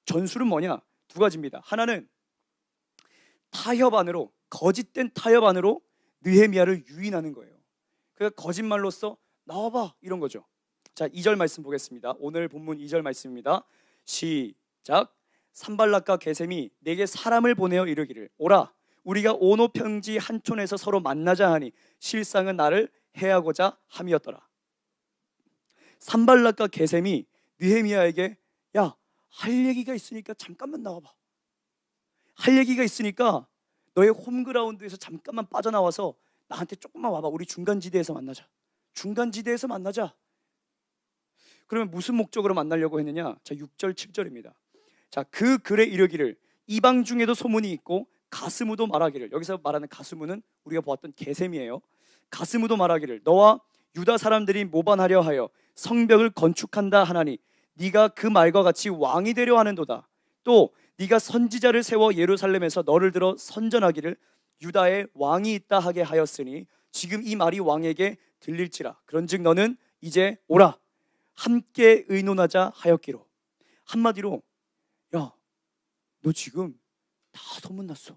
전술은 뭐냐? 두 가지입니다. 하나는 타협 안으로, 거짓된 타협 안으로 느헤미야를 유인하는 거예요. 그러니까 거짓말로써 나와봐, 이런 거죠. 자, 2절 말씀 보겠습니다. 오늘 본문 2절 말씀입니다. 시작. 산발락과 게셈이 내게 사람을 보내어 이르기를, 오라, 우리가 오노 평지 한촌에서 서로 만나자 하니 실상은 나를 해하고자 함이었더라. 산발락과 게셈이 느헤미야에게, 야, 할 얘기가 있으니까 잠깐만 나와봐. 할 얘기가 있으니까 너의 홈그라운드에서 잠깐만 빠져나와서 나한테 조금만 와봐. 우리 중간지대에서 만나자. 중간지대에서 만나자. 그러면 무슨 목적으로 만나려고 했느냐? 자, 6절 7절입니다. 자, 그 글에 이르기를, 이방 중에도 소문이 있고 가스무도 말하기를, 여기서 말하는 가스무는 우리가 보았던 게셈이에요. 가스무도 말하기를, 너와 유다 사람들이 모반하려 하여 성벽을 건축한다 하나니 네가 그 말과 같이 왕이 되려 하는도다. 또 네가 선지자를 세워 예루살렘에서 너를 들어 선전하기를 유다에 왕이 있다 하게 하였으니 지금 이 말이 왕에게 들릴지라. 그런즉 너는 이제 오라, 함께 의논하자 하였기로. 한마디로, 야, 너 지금 다 소문났어.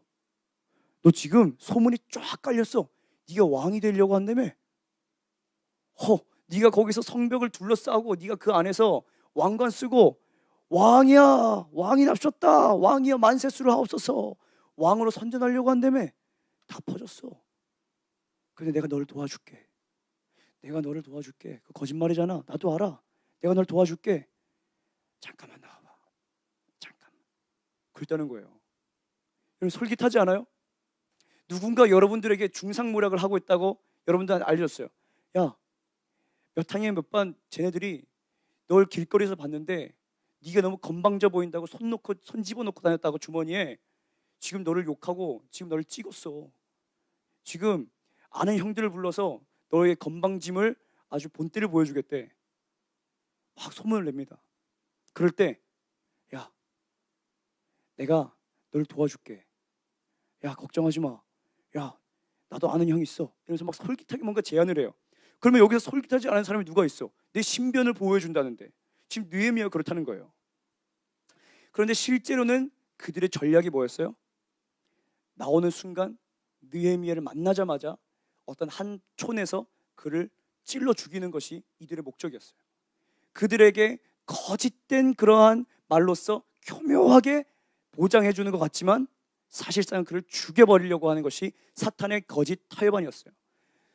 너 지금 소문이 쫙 깔렸어. 네가 왕이 되려고 한다며. 네가 거기서 성벽을 둘러싸고 네가 그 안에서 왕관 쓰고, 왕이야, 왕이 납셨다, 왕이여 만세수를 하옵소서, 왕으로 선전하려고 한다며. 다 퍼졌어. 근데 내가 너를 도와줄게. 내가 너를 도와줄게. 그 거짓말이잖아. 나도 알아. 내가 널 도와줄게. 잠깐만 나와봐. 잠깐만. 그랬다는 거예요. 여러분, 솔깃하지 않아요? 누군가 여러분들에게 중상모략을 하고 있다고 여러분들한테 알려줬어요. 야, 몇 학년 몇 반 쟤네들이 널 길거리에서 봤는데 네가 너무 건방져 보인다고 손 집어넣고 다녔다고 주머니에. 지금 너를 욕하고 지금 너를 찍었어. 지금 아는 형들을 불러서 너의 건방짐을 아주 본때를 보여주겠대. 막 소문을 냅니다. 그럴 때, 야, 내가 널 도와줄게. 야, 걱정하지 마. 야, 나도 아는 형이 있어. 이러면서 막 솔깃하게 뭔가 제안을 해요. 그러면 여기서 솔깃하지 않은 사람이 누가 있어? 내 신변을 보호해준다는데. 지금 느헤미야가 그렇다는 거예요. 그런데 실제로는 그들의 전략이 뭐였어요? 나오는 순간 느헤미야를 만나자마자 어떤 한 촌에서 그를 찔러 죽이는 것이 이들의 목적이었어요. 그들에게 거짓된 그러한 말로써 교묘하게 보장해주는 것 같지만 사실상 그를 죽여버리려고 하는 것이 사탄의 거짓 타협안이었어요.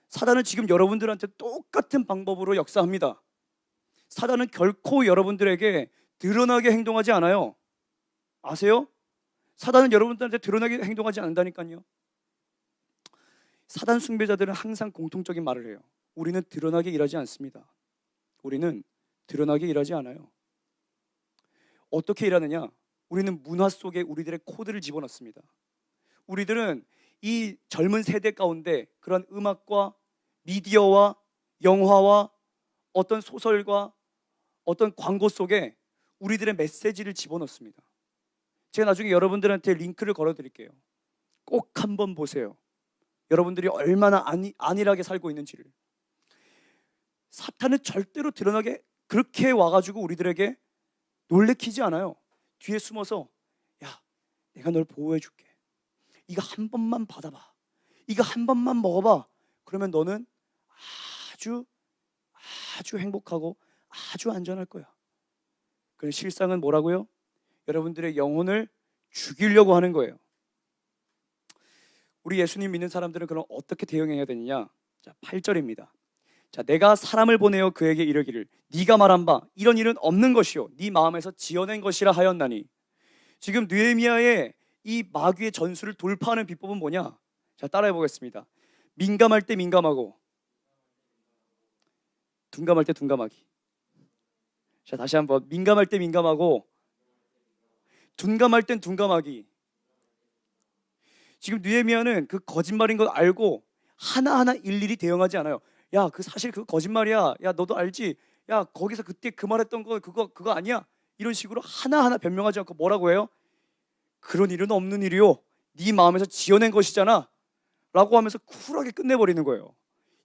사단은 지금 여러분들한테 똑같은 방법으로 역사합니다. 사단은 결코 여러분들에게 드러나게 행동하지 않아요. 아세요? 사단은 여러분들한테 드러나게 행동하지 않는다니까요. 사단 숭배자들은 항상 공통적인 말을 해요. 우리는 드러나게 일하지 않습니다. 우리는 드러나게 일하지 않아요. 어떻게 일하느냐? 우리는 문화 속에 우리들의 코드를 집어넣습니다. 우리들은 이 젊은 세대 가운데 그런 음악과 미디어와 영화와 어떤 소설과 어떤 광고 속에 우리들의 메시지를 집어넣습니다. 제가 나중에 여러분들한테 링크를 걸어드릴게요. 꼭 한번 보세요. 여러분들이 얼마나 안일하게 살고 있는지를. 사탄은 절대로 드러나게 그렇게 와가지고 우리들에게 놀래키지 않아요. 뒤에 숨어서, 야, 내가 널 보호해줄게. 이거 한 번만 받아봐. 이거 한 번만 먹어봐. 그러면 너는 아주 행복하고 아주 안전할 거야. 그런 실상은 뭐라고요? 여러분들의 영혼을 죽이려고 하는 거예요. 우리 예수님 믿는 사람들은 그럼 어떻게 대응해야 되느냐? 자, 8절입니다. 자, 내가 사람을 보내어 그에게 이르기를 네가 말한 바 이런 일은 없는 것이요 네 마음에서 지어낸 것이라 하였나니. 지금 느헤미야의 이 마귀의 전술을 돌파하는 비법은 뭐냐? 자, 따라해 보겠습니다. 민감할 때 민감하고, 둔감할 때 둔감하기. 자, 다시 한번. 민감할 때 민감하고, 둔감할 땐 둔감하기. 지금 느헤미야는 그 거짓말인 걸 알고 하나하나 일일이 대응하지 않아요. 야, 그 사실 그 거짓말이야. 야, 너도 알지? 야, 거기서 그때 그 말했던 거 그거 아니야? 이런 식으로 하나하나 변명하지 않고 뭐라고 해요? 그런 일은 없는 일이요. 네 마음에서 지어낸 것이잖아 라고 하면서 쿨하게 끝내버리는 거예요.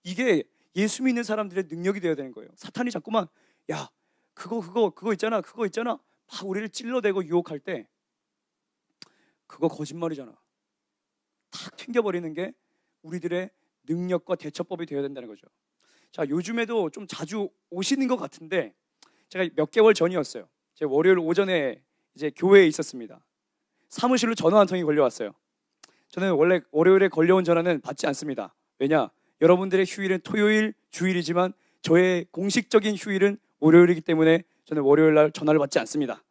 이게 예수 믿는 사람들의 능력이 되어야 되는 거예요. 사탄이 자꾸만 야 그거 있잖아 막 우리를 찔러대고 유혹할 때 그거 거짓말이잖아 탁 튕겨버리는 게 우리들의 능력과 대처법이 되어야 된다는 거죠. 자, 요즘에도 좀 자주 오시는 것 같은데 제가 몇 개월 전이었어요. 제가 월요일 오전에 이제 교회에 있었습니다. 사무실로 전화 한 통이 걸려왔어요. 저는 원래 월요일에 걸려온 전화는 받지 않습니다. 왜냐? 여러분들의 휴일은 토요일, 주일이지만 저의 공식적인 휴일은 월요일이기 때문에 저는 월요일 날 전화를 받지 않습니다.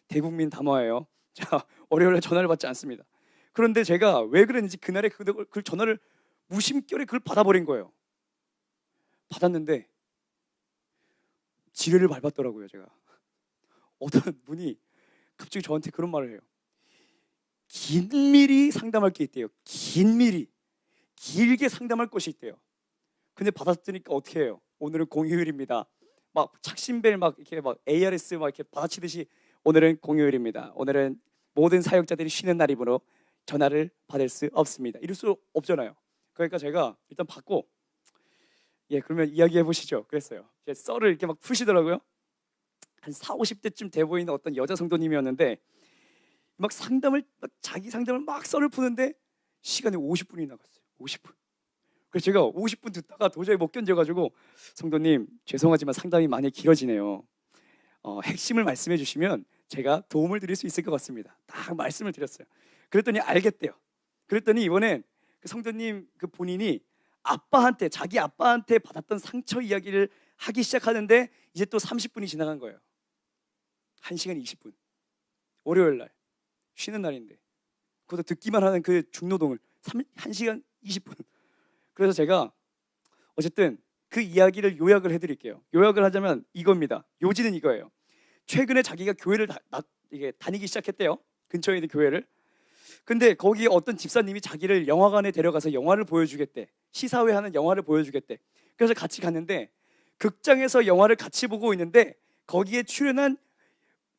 대국민 담화예요. 자, 월요일 날 전화를 받지 않습니다. 그런데 제가 왜 그랬는지 그날에 그 전화를 무심결에 그걸 받아버린 거예요. 받았는데 지뢰를 밟았더라고요. 제가 어떤 분이 갑자기 저한테 그런 말을 해요. 긴밀히 상담할 게 있대요. 긴밀히 길게 상담할 것이 있대요. 근데 받았으니까 어떻게 해요? 오늘은 공휴일입니다. 막 착신벨 막 이렇게 막 ARS 막 이렇게 받아치듯이 오늘은 공휴일입니다. 오늘은 모든 사역자들이 쉬는 날이므로 전화를 받을 수 없습니다. 이럴 수 없잖아요. 그러니까 제가 일단 받고 그러면 이야기해 보시죠. 그랬어요. 썰을 이렇게 막 푸시더라고요. 한 40~50대쯤 돼 보이는 어떤 여자 성도님이었는데 막 자기 상담을 막 썰을 푸는데 시간이 50분이 나갔어요. 50분. 그래서 제가 50분 듣다가 도저히 못 견뎌가지고 성도님 죄송하지만 상담이 많이 길어지네요. 핵심을 말씀해 주시면 제가 도움을 드릴 수 있을 것 같습니다. 딱 말씀을 드렸어요. 그랬더니 알겠대요. 그랬더니 이번엔 그 성도님 그 본인이 자기 아빠한테 받았던 상처 이야기를 하기 시작하는데 이제 또 30분이 지나간 거예요. 1시간 20분. 월요일 날 쉬는 날인데 그것도 듣기만 하는 그 중노동을 1시간 20분. 그래서 제가 어쨌든 그 이야기를 요약을 해드릴게요. 요약을 하자면 이겁니다. 요지는 이거예요. 최근에 자기가 교회를 이게 다니기 시작했대요. 근처에 있는 교회를. 근데 거기 어떤 집사님이 자기를 영화관에 데려가서 영화를 보여주겠대. 시사회 하는 영화를 보여주겠대. 그래서 같이 갔는데 극장에서 영화를 같이 보고 있는데 거기에 출연한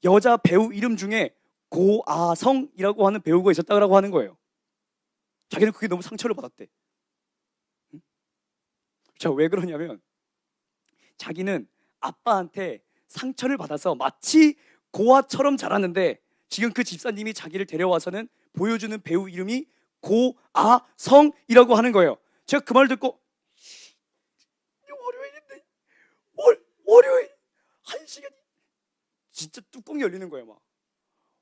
여자 배우 이름 중에 고아성이라고 하는 배우가 있었다고 하는 거예요. 자기는 그게 너무 상처를 받았대. 자, 왜 그러냐면 자기는 아빠한테 상처를 받아서 마치 고아처럼 자랐는데 지금 그 집사님이 자기를 데려와서는 보여주는 배우 이름이 고아성이라고 하는 거예요. 제가 그 말 듣고 월요일인데 월요일 1시간 진짜 뚜껑이 열리는 거예요. 막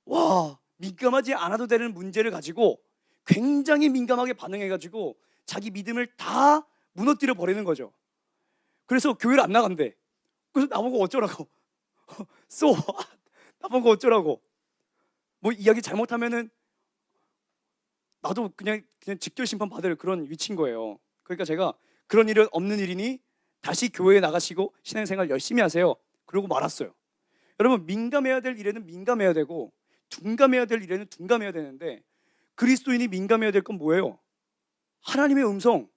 와, 민감하지 않아도 되는 문제를 가지고 굉장히 민감하게 반응해가지고 자기 믿음을 다 무너뜨려 버리는 거죠. 그래서 교회를 안 나간대. 그래서 나보고 어쩌라고 나보고 어쩌라고 뭐 이야기 잘못하면은 나도 그냥 직결 심판 받을 그런 위치인 거예요. 그러니까 제가 그런 일은 없는 일이니 다시 교회에 나가시고 신앙생활 열심히 하세요. 그러고 말았어요. 여러분, 민감해야 될 일에는 민감해야 되고 둔감해야 될 일에는 둔감해야 되는데 그리스도인이 민감해야 될 건 뭐예요? 하나님의 음성.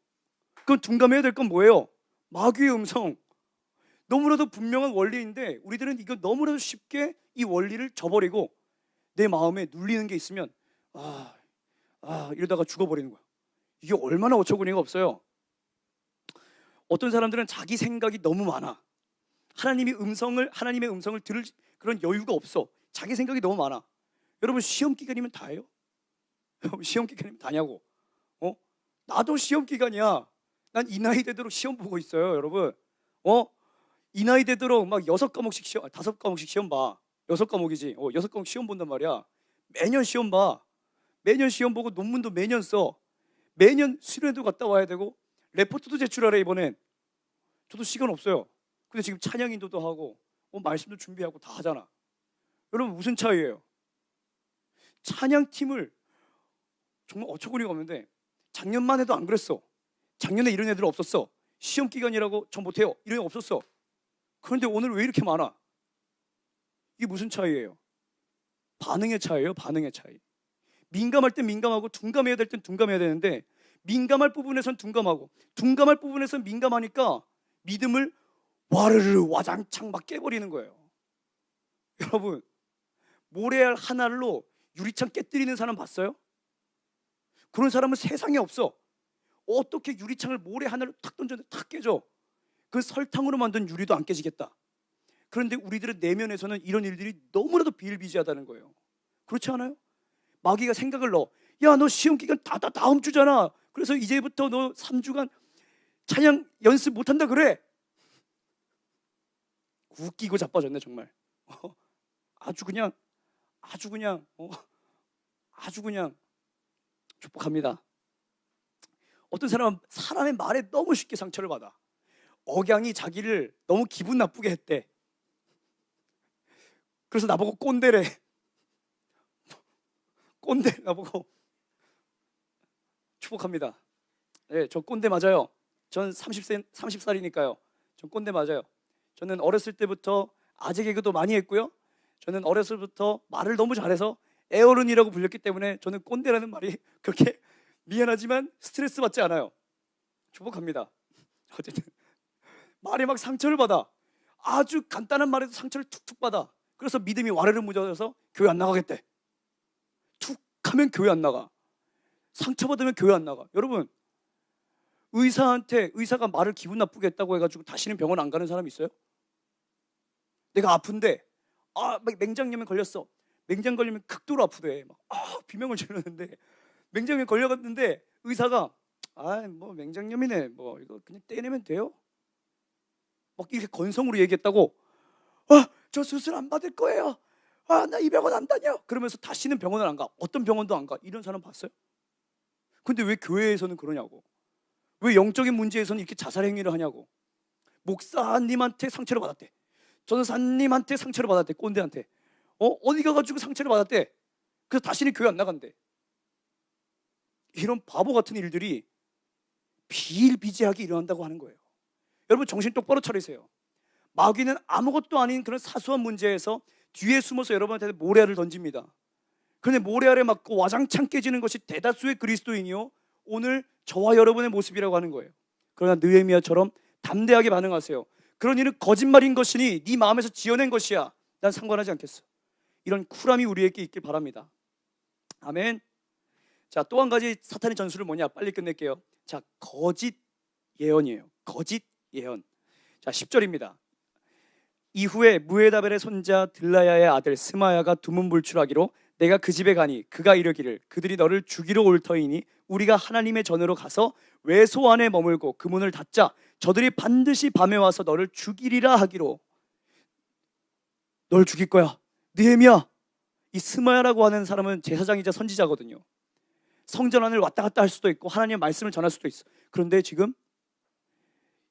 그럼 둔감해야 될 건 뭐예요? 마귀의 음성. 너무나도 분명한 원리인데 우리들은 이거 너무나도 쉽게 이 원리를 저버리고 내 마음에 눌리는 게 있으면 이러다가 죽어버리는 거야. 이게 얼마나 어처구니가 없어요. 어떤 사람들은 자기 생각이 너무 많아. 하나님의 음성을 들을 그런 여유가 없어. 자기 생각이 너무 많아. 여러분, 시험 기간이면 다예요? 여러분, 시험 기간이면 다냐고. 나도 시험 기간이야. 난 이 나이 되도록 시험 보고 있어요, 여러분. 이 나이 되도록 막 6과목씩 시험, 5과목씩 시험 봐. 6과목이지. 6과목 시험 본단 말이야. 매년 시험 봐. 매년 시험 보고 논문도 매년 써. 매년 수련회도 갔다 와야 되고 레포트도 제출하래 이번엔. 저도 시간 없어요. 근데 지금 찬양 인도도 하고 말씀도 준비하고 다 하잖아. 여러분, 무슨 차이예요? 찬양팀을 정말 어처구니가 없는데 작년만 해도 안 그랬어. 작년에 이런 애들 없었어. 시험 기간이라고 전 못해요. 이런 애 없었어. 그런데 오늘 왜 이렇게 많아? 이게 무슨 차이예요? 반응의 차이예요. 반응의 차이. 민감할 땐 민감하고 둔감해야 될 땐 둔감해야 되는데 민감할 부분에선 둔감하고 둔감할 부분에선 민감하니까 믿음을 와르르 와장창 막 깨버리는 거예요. 여러분, 모래알 하나로 유리창 깨뜨리는 사람 봤어요? 그런 사람은 세상에 없어. 어떻게 유리창을 모래 하나를 탁 던졌는데 탁 깨져? 그 설탕으로 만든 유리도 안 깨지겠다. 그런데 우리들의 내면에서는 이런 일들이 너무나도 비일비재하다는 거예요. 그렇지 않아요? 마귀가 생각을 넣어. 야, 너 시험 기간 다 다음 주잖아. 그래서 이제부터 너 3주간 찬양 연습 못한다 그래. 웃기고 자빠졌네 정말. 아주 그냥 축복합니다. 어떤 사람은 사람의 말에 너무 쉽게 상처를 받아. 억양이 자기를 너무 기분 나쁘게 했대. 그래서 나보고 꼰대래. 꼰대 나보고. 축복합니다. 네, 저 꼰대 맞아요. 전 30살이니까요. 전 꼰대 맞아요. 저는 어렸을 때부터 아재 개그도 많이 했고요. 저는 어렸을 때부터 말을 너무 잘해서 애어른이라고 불렸기 때문에 저는 꼰대라는 말이 그렇게 미안하지만 스트레스 받지 않아요. 축복합니다. 어쨌든 말에 막 상처를 받아. 아주 간단한 말에도 상처를 툭툭 받아. 그래서 믿음이 와르르 무뎌져서 교회 안 나가겠대. 툭 하면 교회 안 나가. 상처받으면 교회 안 나가. 여러분, 의사가 말을 기분 나쁘게 했다고 해가지고 다시는 병원 안 가는 사람 있어요? 내가 아픈데 맹장염에 걸렸어. 맹장 걸리면 극도로 아프대. 비명을 지르는데 맹장염에 걸려갔는데 의사가 뭐 맹장염이네. 뭐 이거 그냥 떼내면 돼요. 막 이렇게 건성으로 얘기했다고. 저 수술 안 받을 거예요. 나 이 병원 안 다녀. 그러면서 다시는 병원을 안 가. 어떤 병원도 안 가. 이런 사람 봤어요? 근데 왜 교회에서는 그러냐고. 왜 영적인 문제에서는 이렇게 자살 행위를 하냐고. 목사님한테 상처를 받았대. 전사님한테 상처를 받았대. 꼰대한테. 어디 가가지고 상처를 받았대. 그래서 다시는 교회 안 나간대. 이런 바보 같은 일들이 비일비재하게 일어난다고 하는 거예요. 여러분 정신 똑바로 차리세요. 마귀는 아무것도 아닌 그런 사소한 문제에서 뒤에 숨어서 여러분한테 모래알을 던집니다. 그런데 모래알에 맞고 와장창 깨지는 것이 대다수의 그리스도인이요 오늘 저와 여러분의 모습이라고 하는 거예요. 그러나 느헤미야처럼 담대하게 반응하세요. 그런 일은 거짓말인 것이니 네 마음에서 지어낸 것이야. 난 상관하지 않겠어. 이런 쿨함이 우리에게 있길 바랍니다. 아멘. 자, 또 한 가지 사탄의 전술은 뭐냐? 빨리 끝낼게요. 자, 거짓 예언이에요. 거짓 예언. 자, 10절입니다. 이후에 무에다벨의 손자 들라야의 아들 스마야가 두문불출하기로 내가 그 집에 가니 그가 이르기를 그들이 너를 죽이러 올 터이니 우리가 하나님의 전으로 가서 외소 안에 머물고 그 문을 닫자. 저들이 반드시 밤에 와서 너를 죽이리라 하기로. 널 죽일 거야. 느헤미야. 이 스마야라고 하는 사람은 제사장이자 선지자거든요. 성전 안을 왔다 갔다 할 수도 있고 하나님의 말씀을 전할 수도 있어. 그런데 지금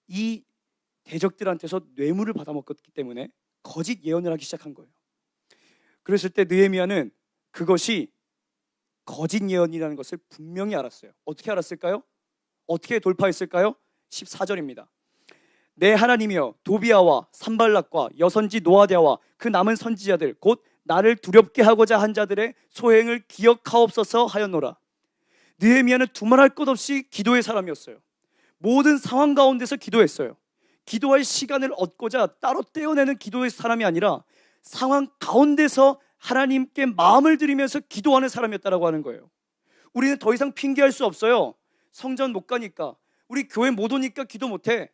이 대적들한테서 뇌물을 받아먹었기 때문에 거짓 예언을 하기 시작한 거예요. 그랬을 때 느헤미야는 그것이 거짓 예언이라는 것을 분명히 알았어요. 어떻게 알았을까요? 어떻게 돌파했을까요? 14절입니다. 내 하나님이여 도비아와 산발락과 여선지 노아디아와 그 남은 선지자들 곧 나를 두렵게 하고자 한 자들의 소행을 기억하옵소서 하였노라. 느헤미야는 두말할 것 없이 기도의 사람이었어요. 모든 상황 가운데서 기도했어요. 기도할 시간을 얻고자 따로 떼어내는 기도의 사람이 아니라 상황 가운데서 하나님께 마음을 들이면서 기도하는 사람이었다라고 하는 거예요. 우리는 더 이상 핑계할 수 없어요. 성전 못 가니까, 우리 교회 못 오니까 기도 못해.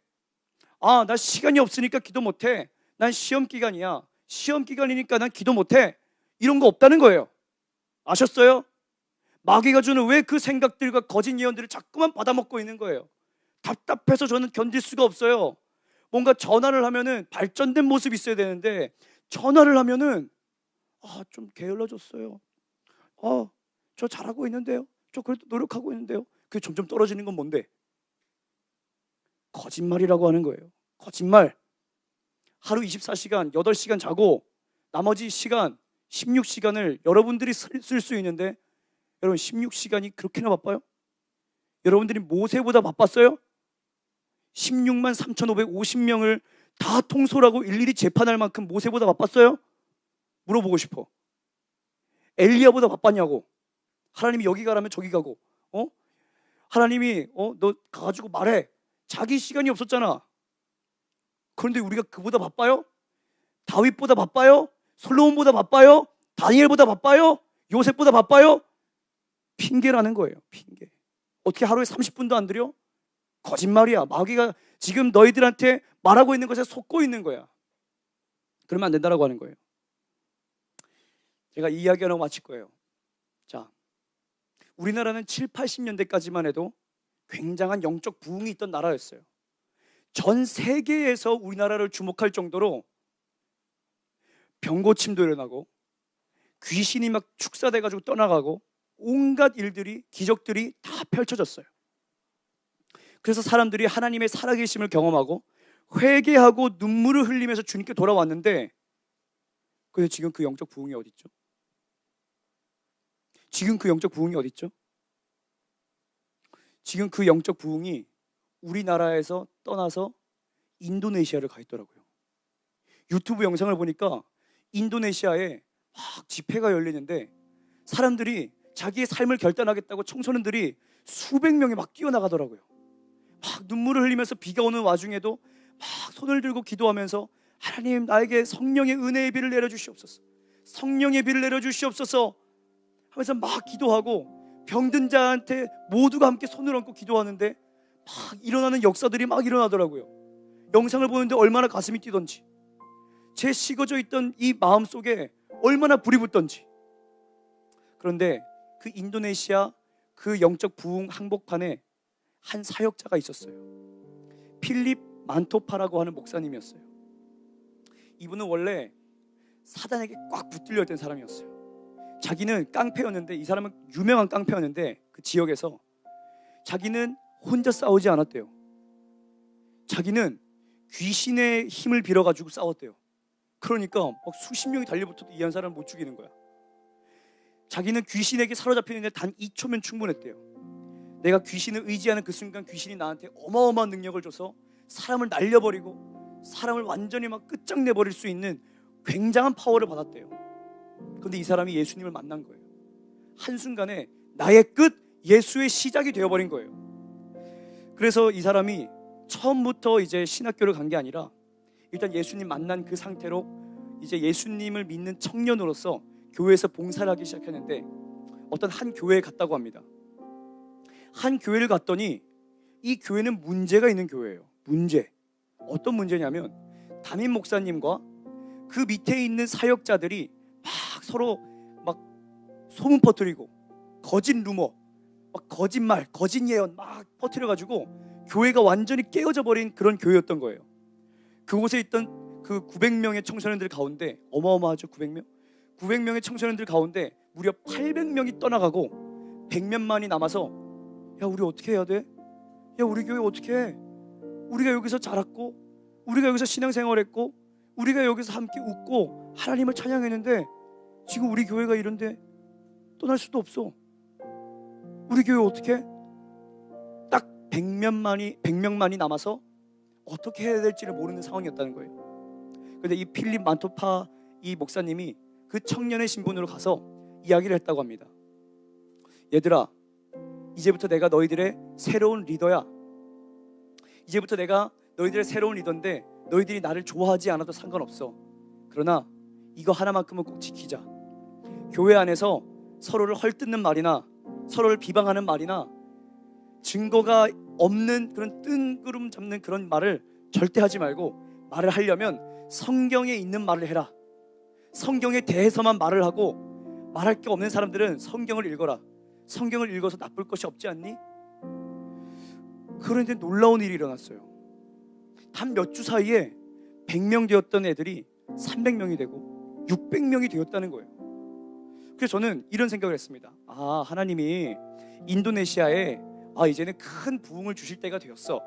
나 시간이 없으니까 기도 못해. 난 시험 기간이야. 시험 기간이니까 난 기도 못해. 이런 거 없다는 거예요. 아셨어요? 마귀가 주는 왜 그 생각들과 거짓 예언들을 자꾸만 받아먹고 있는 거예요. 답답해서 저는 견딜 수가 없어요. 뭔가 전화를 하면은 발전된 모습이 있어야 되는데 전화를 하면은 좀 게을러졌어요. 저 잘하고 있는데요. 저 그래도 노력하고 있는데요. 그게 점점 떨어지는 건 뭔데? 거짓말이라고 하는 거예요. 거짓말. 하루 24시간 8시간 자고 나머지 시간 16시간을 여러분들이 쓸 수 있는데 여러분 16시간이 그렇게나 바빠요? 여러분들이 모세보다 바빴어요? 16만 3,550명을 다 통솔하고 일일이 재판할 만큼 모세보다 바빴어요? 물어보고 싶어. 엘리야보다 바빴냐고. 하나님이 여기 가라면 저기 가고, 하나님이 너 가가지고 말해. 자기 시간이 없었잖아. 그런데 우리가 그보다 바빠요? 다윗보다 바빠요? 솔로몬보다 바빠요? 다니엘보다 바빠요? 요셉보다 바빠요? 핑계라는 거예요. 핑계. 어떻게 하루에 30분도 안 들여? 거짓말이야. 마귀가 지금 너희들한테 말하고 있는 것에 속고 있는 거야. 그러면 안 된다라고 하는 거예요. 제가 이 이야기하고 마칠 거예요. 자, 우리나라는 7, 80년대까지만 해도 굉장한 영적 부흥이 있던 나라였어요. 전 세계에서 우리나라를 주목할 정도로 병고침도 일어나고 귀신이 막 축사돼가지고 떠나가고 온갖 일들이, 기적들이 다 펼쳐졌어요. 그래서 사람들이 하나님의 살아계심을 경험하고 회개하고 눈물을 흘리면서 주님께 돌아왔는데, 근데 지금 그 영적 부흥이 어디 있죠? 지금 그 영적 부흥이 어디 있죠? 지금 그 영적 부흥이 우리나라에서 떠나서 인도네시아를 가 있더라고요. 유튜브 영상을 보니까 인도네시아에 막 집회가 열리는데 사람들이 자기의 삶을 결단하겠다고 청소년들이 수백 명이 막 뛰어나가더라고요. 막 눈물을 흘리면서 비가 오는 와중에도 막 손을 들고 기도하면서 하나님, 나에게 성령의 은혜의 비를 내려주시옵소서, 성령의 비를 내려주시옵소서 하면서 막 기도하고, 병든 자한테 모두가 함께 손을 얹고 기도하는데 막 일어나는 역사들이 막 일어나더라고요. 영상을 보는데 얼마나 가슴이 뛰던지, 제 식어져 있던 이 마음속에 얼마나 불이 붙던지. 그런데 그 인도네시아 그 영적 부흥 항복판에 한 사역자가 있었어요. 필립 만토파라고 하는 목사님이었어요. 이분은 원래 사단에게 꽉 붙들려 있던 사람이었어요. 자기는 깡패였는데, 이 사람은 유명한 깡패였는데 그 지역에서 자기는 혼자 싸우지 않았대요. 자기는 귀신의 힘을 빌어가지고 싸웠대요. 그러니까 막 수십 명이 달려붙어도 이 한 사람을 못 죽이는 거야. 자기는 귀신에게 사로잡히는데 단 2초면 충분했대요. 내가 귀신을 의지하는 그 순간 귀신이 나한테 어마어마한 능력을 줘서 사람을 날려버리고 사람을 완전히 막 끝장내버릴 수 있는 굉장한 파워를 받았대요. 그런데 이 사람이 예수님을 만난 거예요. 한순간에 나의 끝, 예수의 시작이 되어버린 거예요. 그래서 이 사람이 처음부터 이제 신학교를 간 게 아니라 일단 예수님 만난 그 상태로 이제 예수님을 믿는 청년으로서 교회에서 봉사를 하기 시작했는데, 어떤 한 교회에 갔다고 합니다. 한 교회를 갔더니 이 교회는 문제가 있는 교회예요. 문제. 어떤 문제냐면 담임 목사님과 그 밑에 있는 사역자들이 막 서로 막 소문 퍼뜨리고 거짓 루머, 막 거짓말, 거짓 예언 막 퍼뜨려가지고 교회가 완전히 깨어져 버린 그런 교회였던 거예요. 그곳에 있던 그 900명의 청소년들 가운데, 어마어마하죠. 900명? 900명의 청소년들 가운데 무려 800명이 떠나가고 100몇만이 남아서, 야, 우리 어떻게 해야 돼? 야, 우리 교회 어떻게 해? 우리가 여기서 자랐고, 우리가 여기서 신앙생활했고, 우리가 여기서 함께 웃고 하나님을 찬양했는데 지금 우리 교회가 이런데 떠날 수도 없어. 우리 교회 어떻게 해? 딱 100명만이 남아서 어떻게 해야 될지를 모르는 상황이었다는 거예요. 그런데 이 필립 만토파 이 목사님이 그 청년의 신분으로 가서 이야기를 했다고 합니다. 얘들아, 이제부터 내가 너희들의 새로운 리더야. 이제부터 내가 너희들의 새로운 리더인데 너희들이 나를 좋아하지 않아도 상관없어. 그러나 이거 하나만큼은 꼭 지키자. 교회 안에서 서로를 헐뜯는 말이나 서로를 비방하는 말이나 증거가 없는 그런 뜬구름 잡는 그런 말을 절대 하지 말고, 말을 하려면 성경에 있는 말을 해라. 성경에 대해서만 말을 하고, 말할 게 없는 사람들은 성경을 읽어라. 성경을 읽어서 나쁠 것이 없지 않니? 그런데 놀라운 일이 일어났어요. 단 몇 주 사이에 100명 되었던 애들이 300명이 되고 600명이 되었다는 거예요. 그래서 저는 이런 생각을 했습니다. 아, 하나님이 인도네시아에 이제는 큰 부흥을 주실 때가 되었어.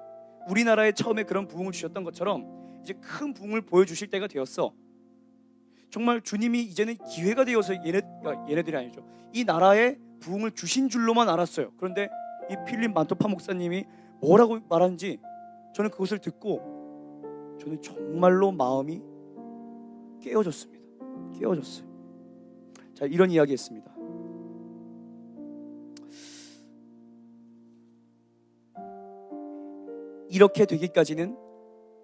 우리나라에 처음에 그런 부흥을 주셨던 것처럼 이제 큰 부흥을 보여주실 때가 되었어. 정말 주님이 이제는 기회가 되어서 얘네들이 아니죠, 이 나라에 부흥을 주신 줄로만 알았어요. 그런데 이 필립 만토파 목사님이 뭐라고 말하는지 저는 그것을 듣고 저는 정말로 마음이 깨어졌습니다. 깨어졌어요. 자, 이런 이야기 했습니다. 이렇게 되기까지는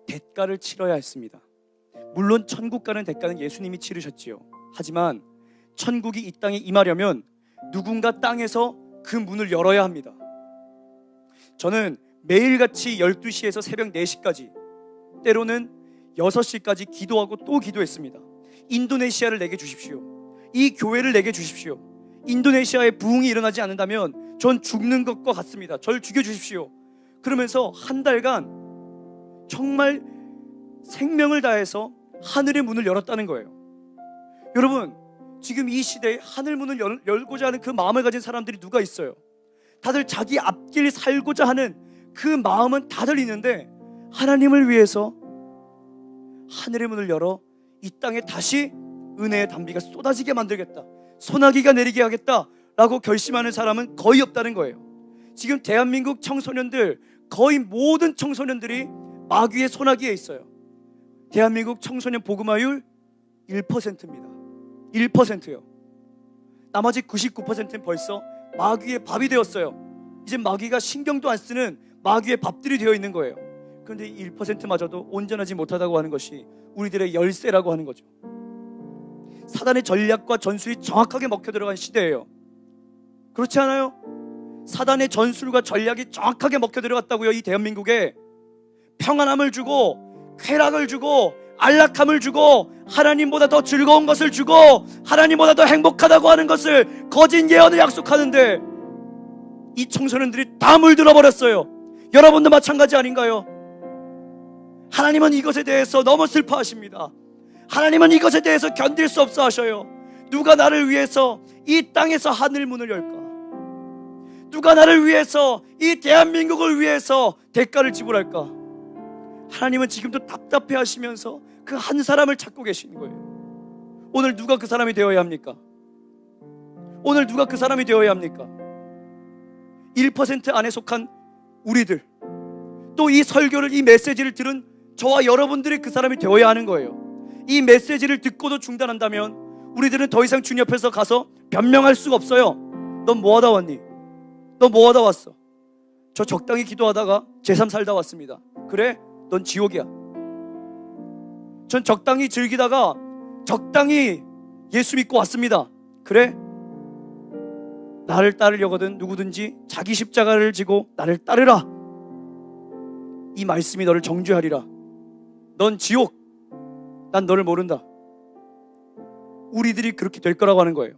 대가를 치러야 했습니다. 물론 천국 가는 대가는 예수님이 치르셨지요. 하지만 천국이 이 땅에 임하려면 누군가 땅에서 그 문을 열어야 합니다. 저는 매일같이 12시에서 새벽 4시까지, 때로는 6시까지 기도하고 또 기도했습니다. 인도네시아를 내게 주십시오. 이 교회를 내게 주십시오. 인도네시아에 부흥이 일어나지 않는다면 전 죽는 것과 같습니다. 절 죽여주십시오. 그러면서 한 달간 정말 생명을 다해서 하늘의 문을 열었다는 거예요. 여러분, 지금 이 시대에 하늘 문을 열고자 하는 그 마음을 가진 사람들이 누가 있어요? 다들 자기 앞길 살고자 하는 그 마음은 다들 있는데, 하나님을 위해서 하늘의 문을 열어 이 땅에 다시 은혜의 단비가 쏟아지게 만들겠다, 소나기가 내리게 하겠다 라고 결심하는 사람은 거의 없다는 거예요. 지금 대한민국 청소년들, 거의 모든 청소년들이 마귀의 소나기에 있어요. 대한민국 청소년 복음화율 1%입니다. 1%요. 나머지 99%는 벌써 마귀의 밥이 되었어요. 이제 마귀가 신경도 안 쓰는 마귀의 밥들이 되어 있는 거예요. 그런데 1%마저도 온전하지 못하다고 하는 것이 우리들의 열쇠라고 하는 거죠. 사단의 전략과 전술이 정확하게 먹혀 들어간 시대예요. 그렇지 않아요? 사단의 전술과 전략이 정확하게 먹혀 들어갔다고요. 이 대한민국에 평안함을 주고 쾌락을 주고 안락함을 주고 하나님보다 더 즐거운 것을 주고 하나님보다 더 행복하다고 하는 것을 거짓 예언을 약속하는데, 이 청소년들이 다 물들어 버렸어요. 여러분도 마찬가지 아닌가요? 하나님은 이것에 대해서 너무 슬퍼하십니다. 하나님은 이것에 대해서 견딜 수 없어 하셔요. 누가 나를 위해서 이 땅에서 하늘 문을 열까? 누가 나를 위해서, 이 대한민국을 위해서 대가를 지불할까? 하나님은 지금도 답답해 하시면서 그 한 사람을 찾고 계시는 거예요. 오늘 누가 그 사람이 되어야 합니까? 오늘 누가 그 사람이 되어야 합니까? 1% 안에 속한 우리들, 또 이 설교를, 이 메시지를 들은 저와 여러분들이 그 사람이 되어야 하는 거예요. 이 메시지를 듣고도 중단한다면 우리들은 더 이상 주님 옆에서 가서 변명할 수가 없어요. 넌 뭐 하다 왔니? 너 뭐 하다 왔어? 저 적당히 기도하다가 제3 살다 왔습니다. 그래? 넌 지옥이야. 전 적당히 즐기다가 적당히 예수 믿고 왔습니다. 그래? 나를 따르려거든 누구든지 자기 십자가를 지고 나를 따르라. 이 말씀이 너를 정죄하리라. 넌 지옥. 난 너를 모른다. 우리들이 그렇게 될 거라고 하는 거예요.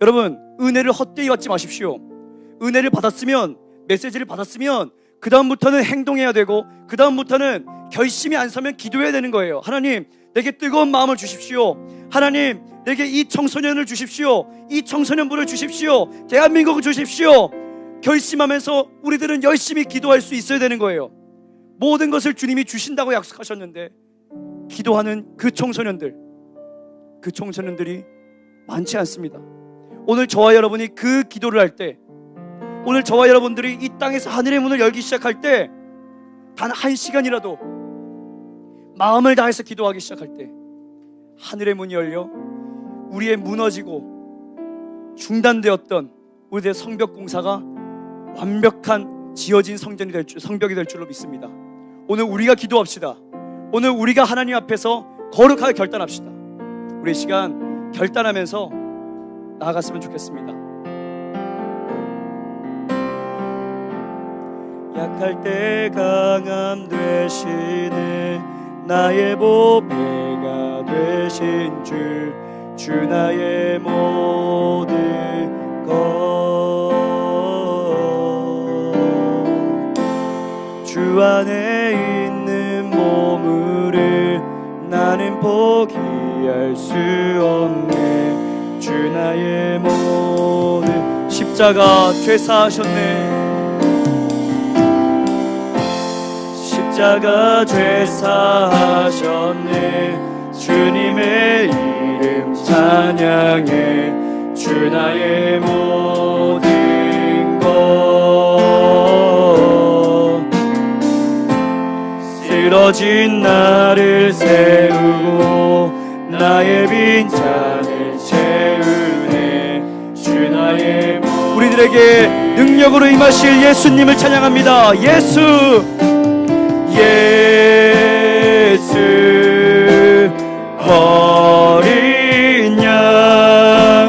여러분, 은혜를 헛되이 받지 마십시오. 은혜를 받았으면, 메시지를 받았으면 그 다음부터는 행동해야 되고, 그 다음부터는 결심이 안 서면 기도해야 되는 거예요. 하나님, 내게 뜨거운 마음을 주십시오. 하나님, 내게 이 청소년을 주십시오. 이 청소년부를 주십시오. 대한민국을 주십시오. 결심하면서 우리들은 열심히 기도할 수 있어야 되는 거예요. 모든 것을 주님이 주신다고 약속하셨는데, 기도하는 그 청소년들이 많지 않습니다. 오늘 저와 여러분이 그 기도를 할 때, 오늘 저와 여러분들이 이 땅에서 하늘의 문을 열기 시작할 때, 단 1시간이라도 마음을 다해서 기도하기 시작할 때 하늘의 문이 열려 우리의 무너지고 중단되었던 우리의 성벽 공사가 완벽한 지어진 성벽이 될 줄로 믿습니다. 오늘 우리가 기도합시다. 오늘 우리가 하나님 앞에서 거룩하게 결단합시다. 우리 시간 결단하면서 나아갔으면 좋겠습니다. 약할 때 강함 되시네, 나의 보배가 되신 주 나의 모든 것. 주 안에 있는 보물을 나는 포기할 수 없네. 주 나의 모든 십자가 죄사하셨네. 십자가 죄사하셨네. 주님의 이름 찬양해. 주 나의 모든 것. 쓰러진 나를 세우고 나의 빈잔을 채우네. 주 나의 모든. 우리들에게 능력으로 임하실 예수님을 찬양합니다. 예수 어린 양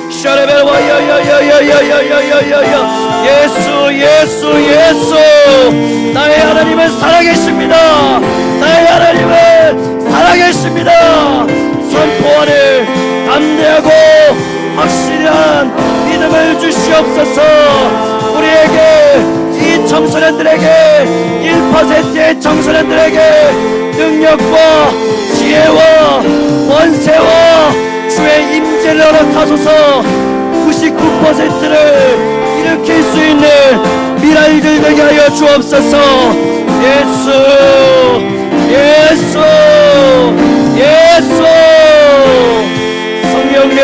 예수 나의 하나님은 살아계십니다. 나의 하나님은 살아계십니다. 선포하는 담대하고 확실한 믿음을 주시옵소서. 우리에게 이 청소년들에게 1%의 청소년들에게 능력과 지혜와 권세와 주의 임재를 허락하소서. 99%를 일으킬 수 있는 미라이들 되게 하여 주옵소서. 예수 성령님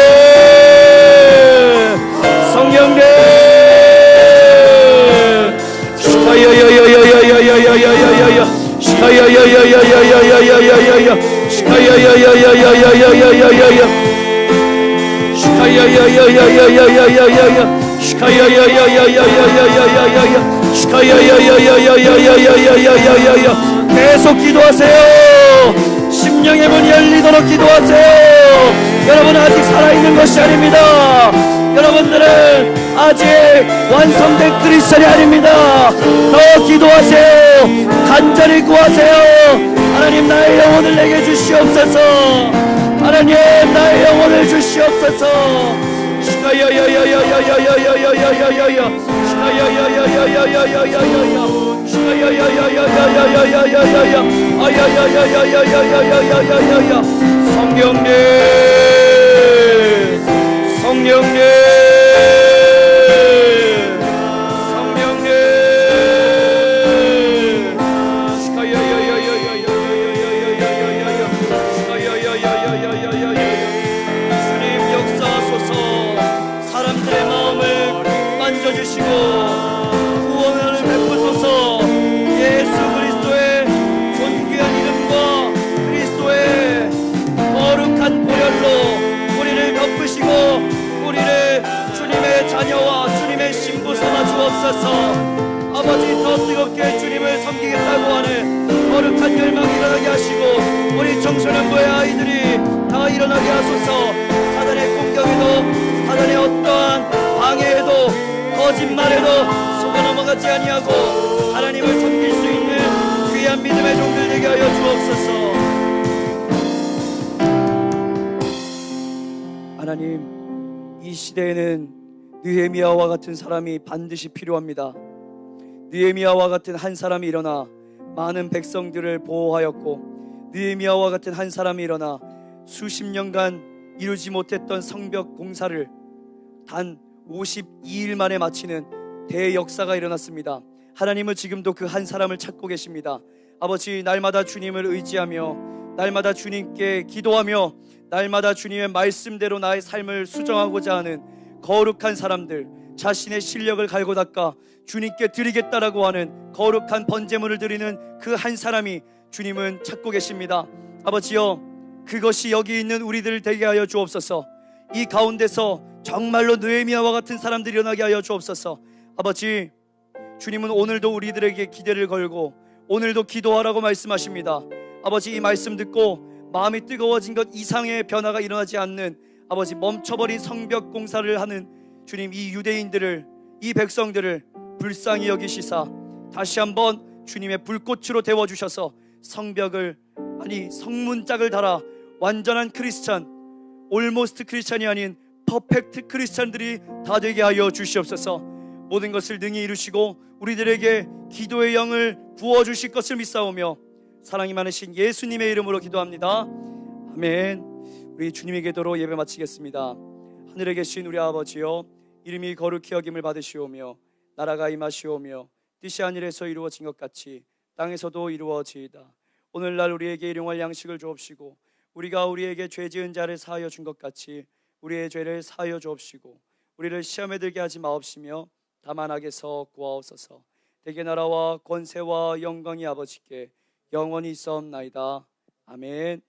계속 기도하세요. 심령의 문이 열리도록 기도하세요. 여러분 아직 살아있는 것이 아닙니다. 여러분들은 아직 완성된 크리스천이 아닙니다. 더 기도하세요. 간절히 구하세요. 하나님 나의 영혼을 내게 주시옵소서. 하나님 나의 영혼을 주시옵소서. 성령님 주님 역사하소서. 사람들의 마음을 만져주시고 구원을 베푸소서. 예수 그리스도의 존귀한 이름과 그리스도의 거룩한 보혈로 우리를 덮으시고 우리를 주님의 자녀와 주님의 신부 삼아 주옵소서. 아버지 더 뜨겁게 주님을 섬기겠다고 하는 거룩한 열망이 일어나게 하시고 우리 청소년부의 아이들이 다 일어나게 하소서. 사단의 공격에도 사단의 어떠한 방해에도 거짓말에도 속아 넘어가지 아니하고 하나님을 섬길 수 있는 귀한 믿음의 종들 되게 하여 주옵소서. 하나님 이 시대에는 느헤미야와 같은 사람이 반드시 필요합니다. 느헤미야와 같은 한 사람이 일어나 많은 백성들을 보호하였고 느헤미야와 같은 한 사람이 일어나 수십 년간 이루지 못했던 성벽 공사를 단 52일 만에 마치는 대역사가 일어났습니다. 하나님은 지금도 그 한 사람을 찾고 계십니다. 아버지, 날마다 주님을 의지하며 날마다 주님께 기도하며 날마다 주님의 말씀대로 나의 삶을 수정하고자 하는 거룩한 사람들, 자신의 실력을 갈고 닦아 주님께 드리겠다라고 하는 거룩한 번제물을 드리는 그 한 사람이 주님은 찾고 계십니다. 아버지여, 그것이 여기 있는 우리들 되게 하여 주옵소서. 이 가운데서 정말로 느헤미야와 같은 사람들이 일어나게 하여 주옵소서. 아버지, 주님은 오늘도 우리들에게 기대를 걸고 오늘도 기도하라고 말씀하십니다. 아버지, 이 말씀 듣고 마음이 뜨거워진 것 이상의 변화가 일어나지 않는, 아버지, 멈춰버린 성벽 공사를 하는 주님, 이 유대인들을, 이 백성들을 불쌍히 여기시사 다시 한번 주님의 불꽃으로 데워주셔서 성벽을, 아니 성문짝을 달아 완전한 크리스찬, 올모스트 크리스찬이 아닌 퍼펙트 크리스찬들이 다 되게 하여 주시옵소서. 모든 것을 능히 이루시고 우리들에게 기도의 영을 부어주실 것을 믿사오며 사랑이 많으신 예수님의 이름으로 기도합니다. 아멘. 우리 주님의 기도로 예배 마치겠습니다. 하늘에 계신 우리 아버지여, 이름이 거룩히 여김을 받으시오며 나라가 임하시오며 뜻이 하늘에서 이루어진 것 같이 땅에서도 이루어지이다. 오늘날 우리에게 일용할 양식을 주옵시고 우리가 우리에게 죄 지은 자를 사하여 준 것 같이 우리의 죄를 사하여 주옵시고 우리를 시험에 들게 하지 마옵시며 다만 악에서 구하옵소서. 대개 나라와 권세와 영광이 아버지께 영원히 있사옵나이다. 아멘.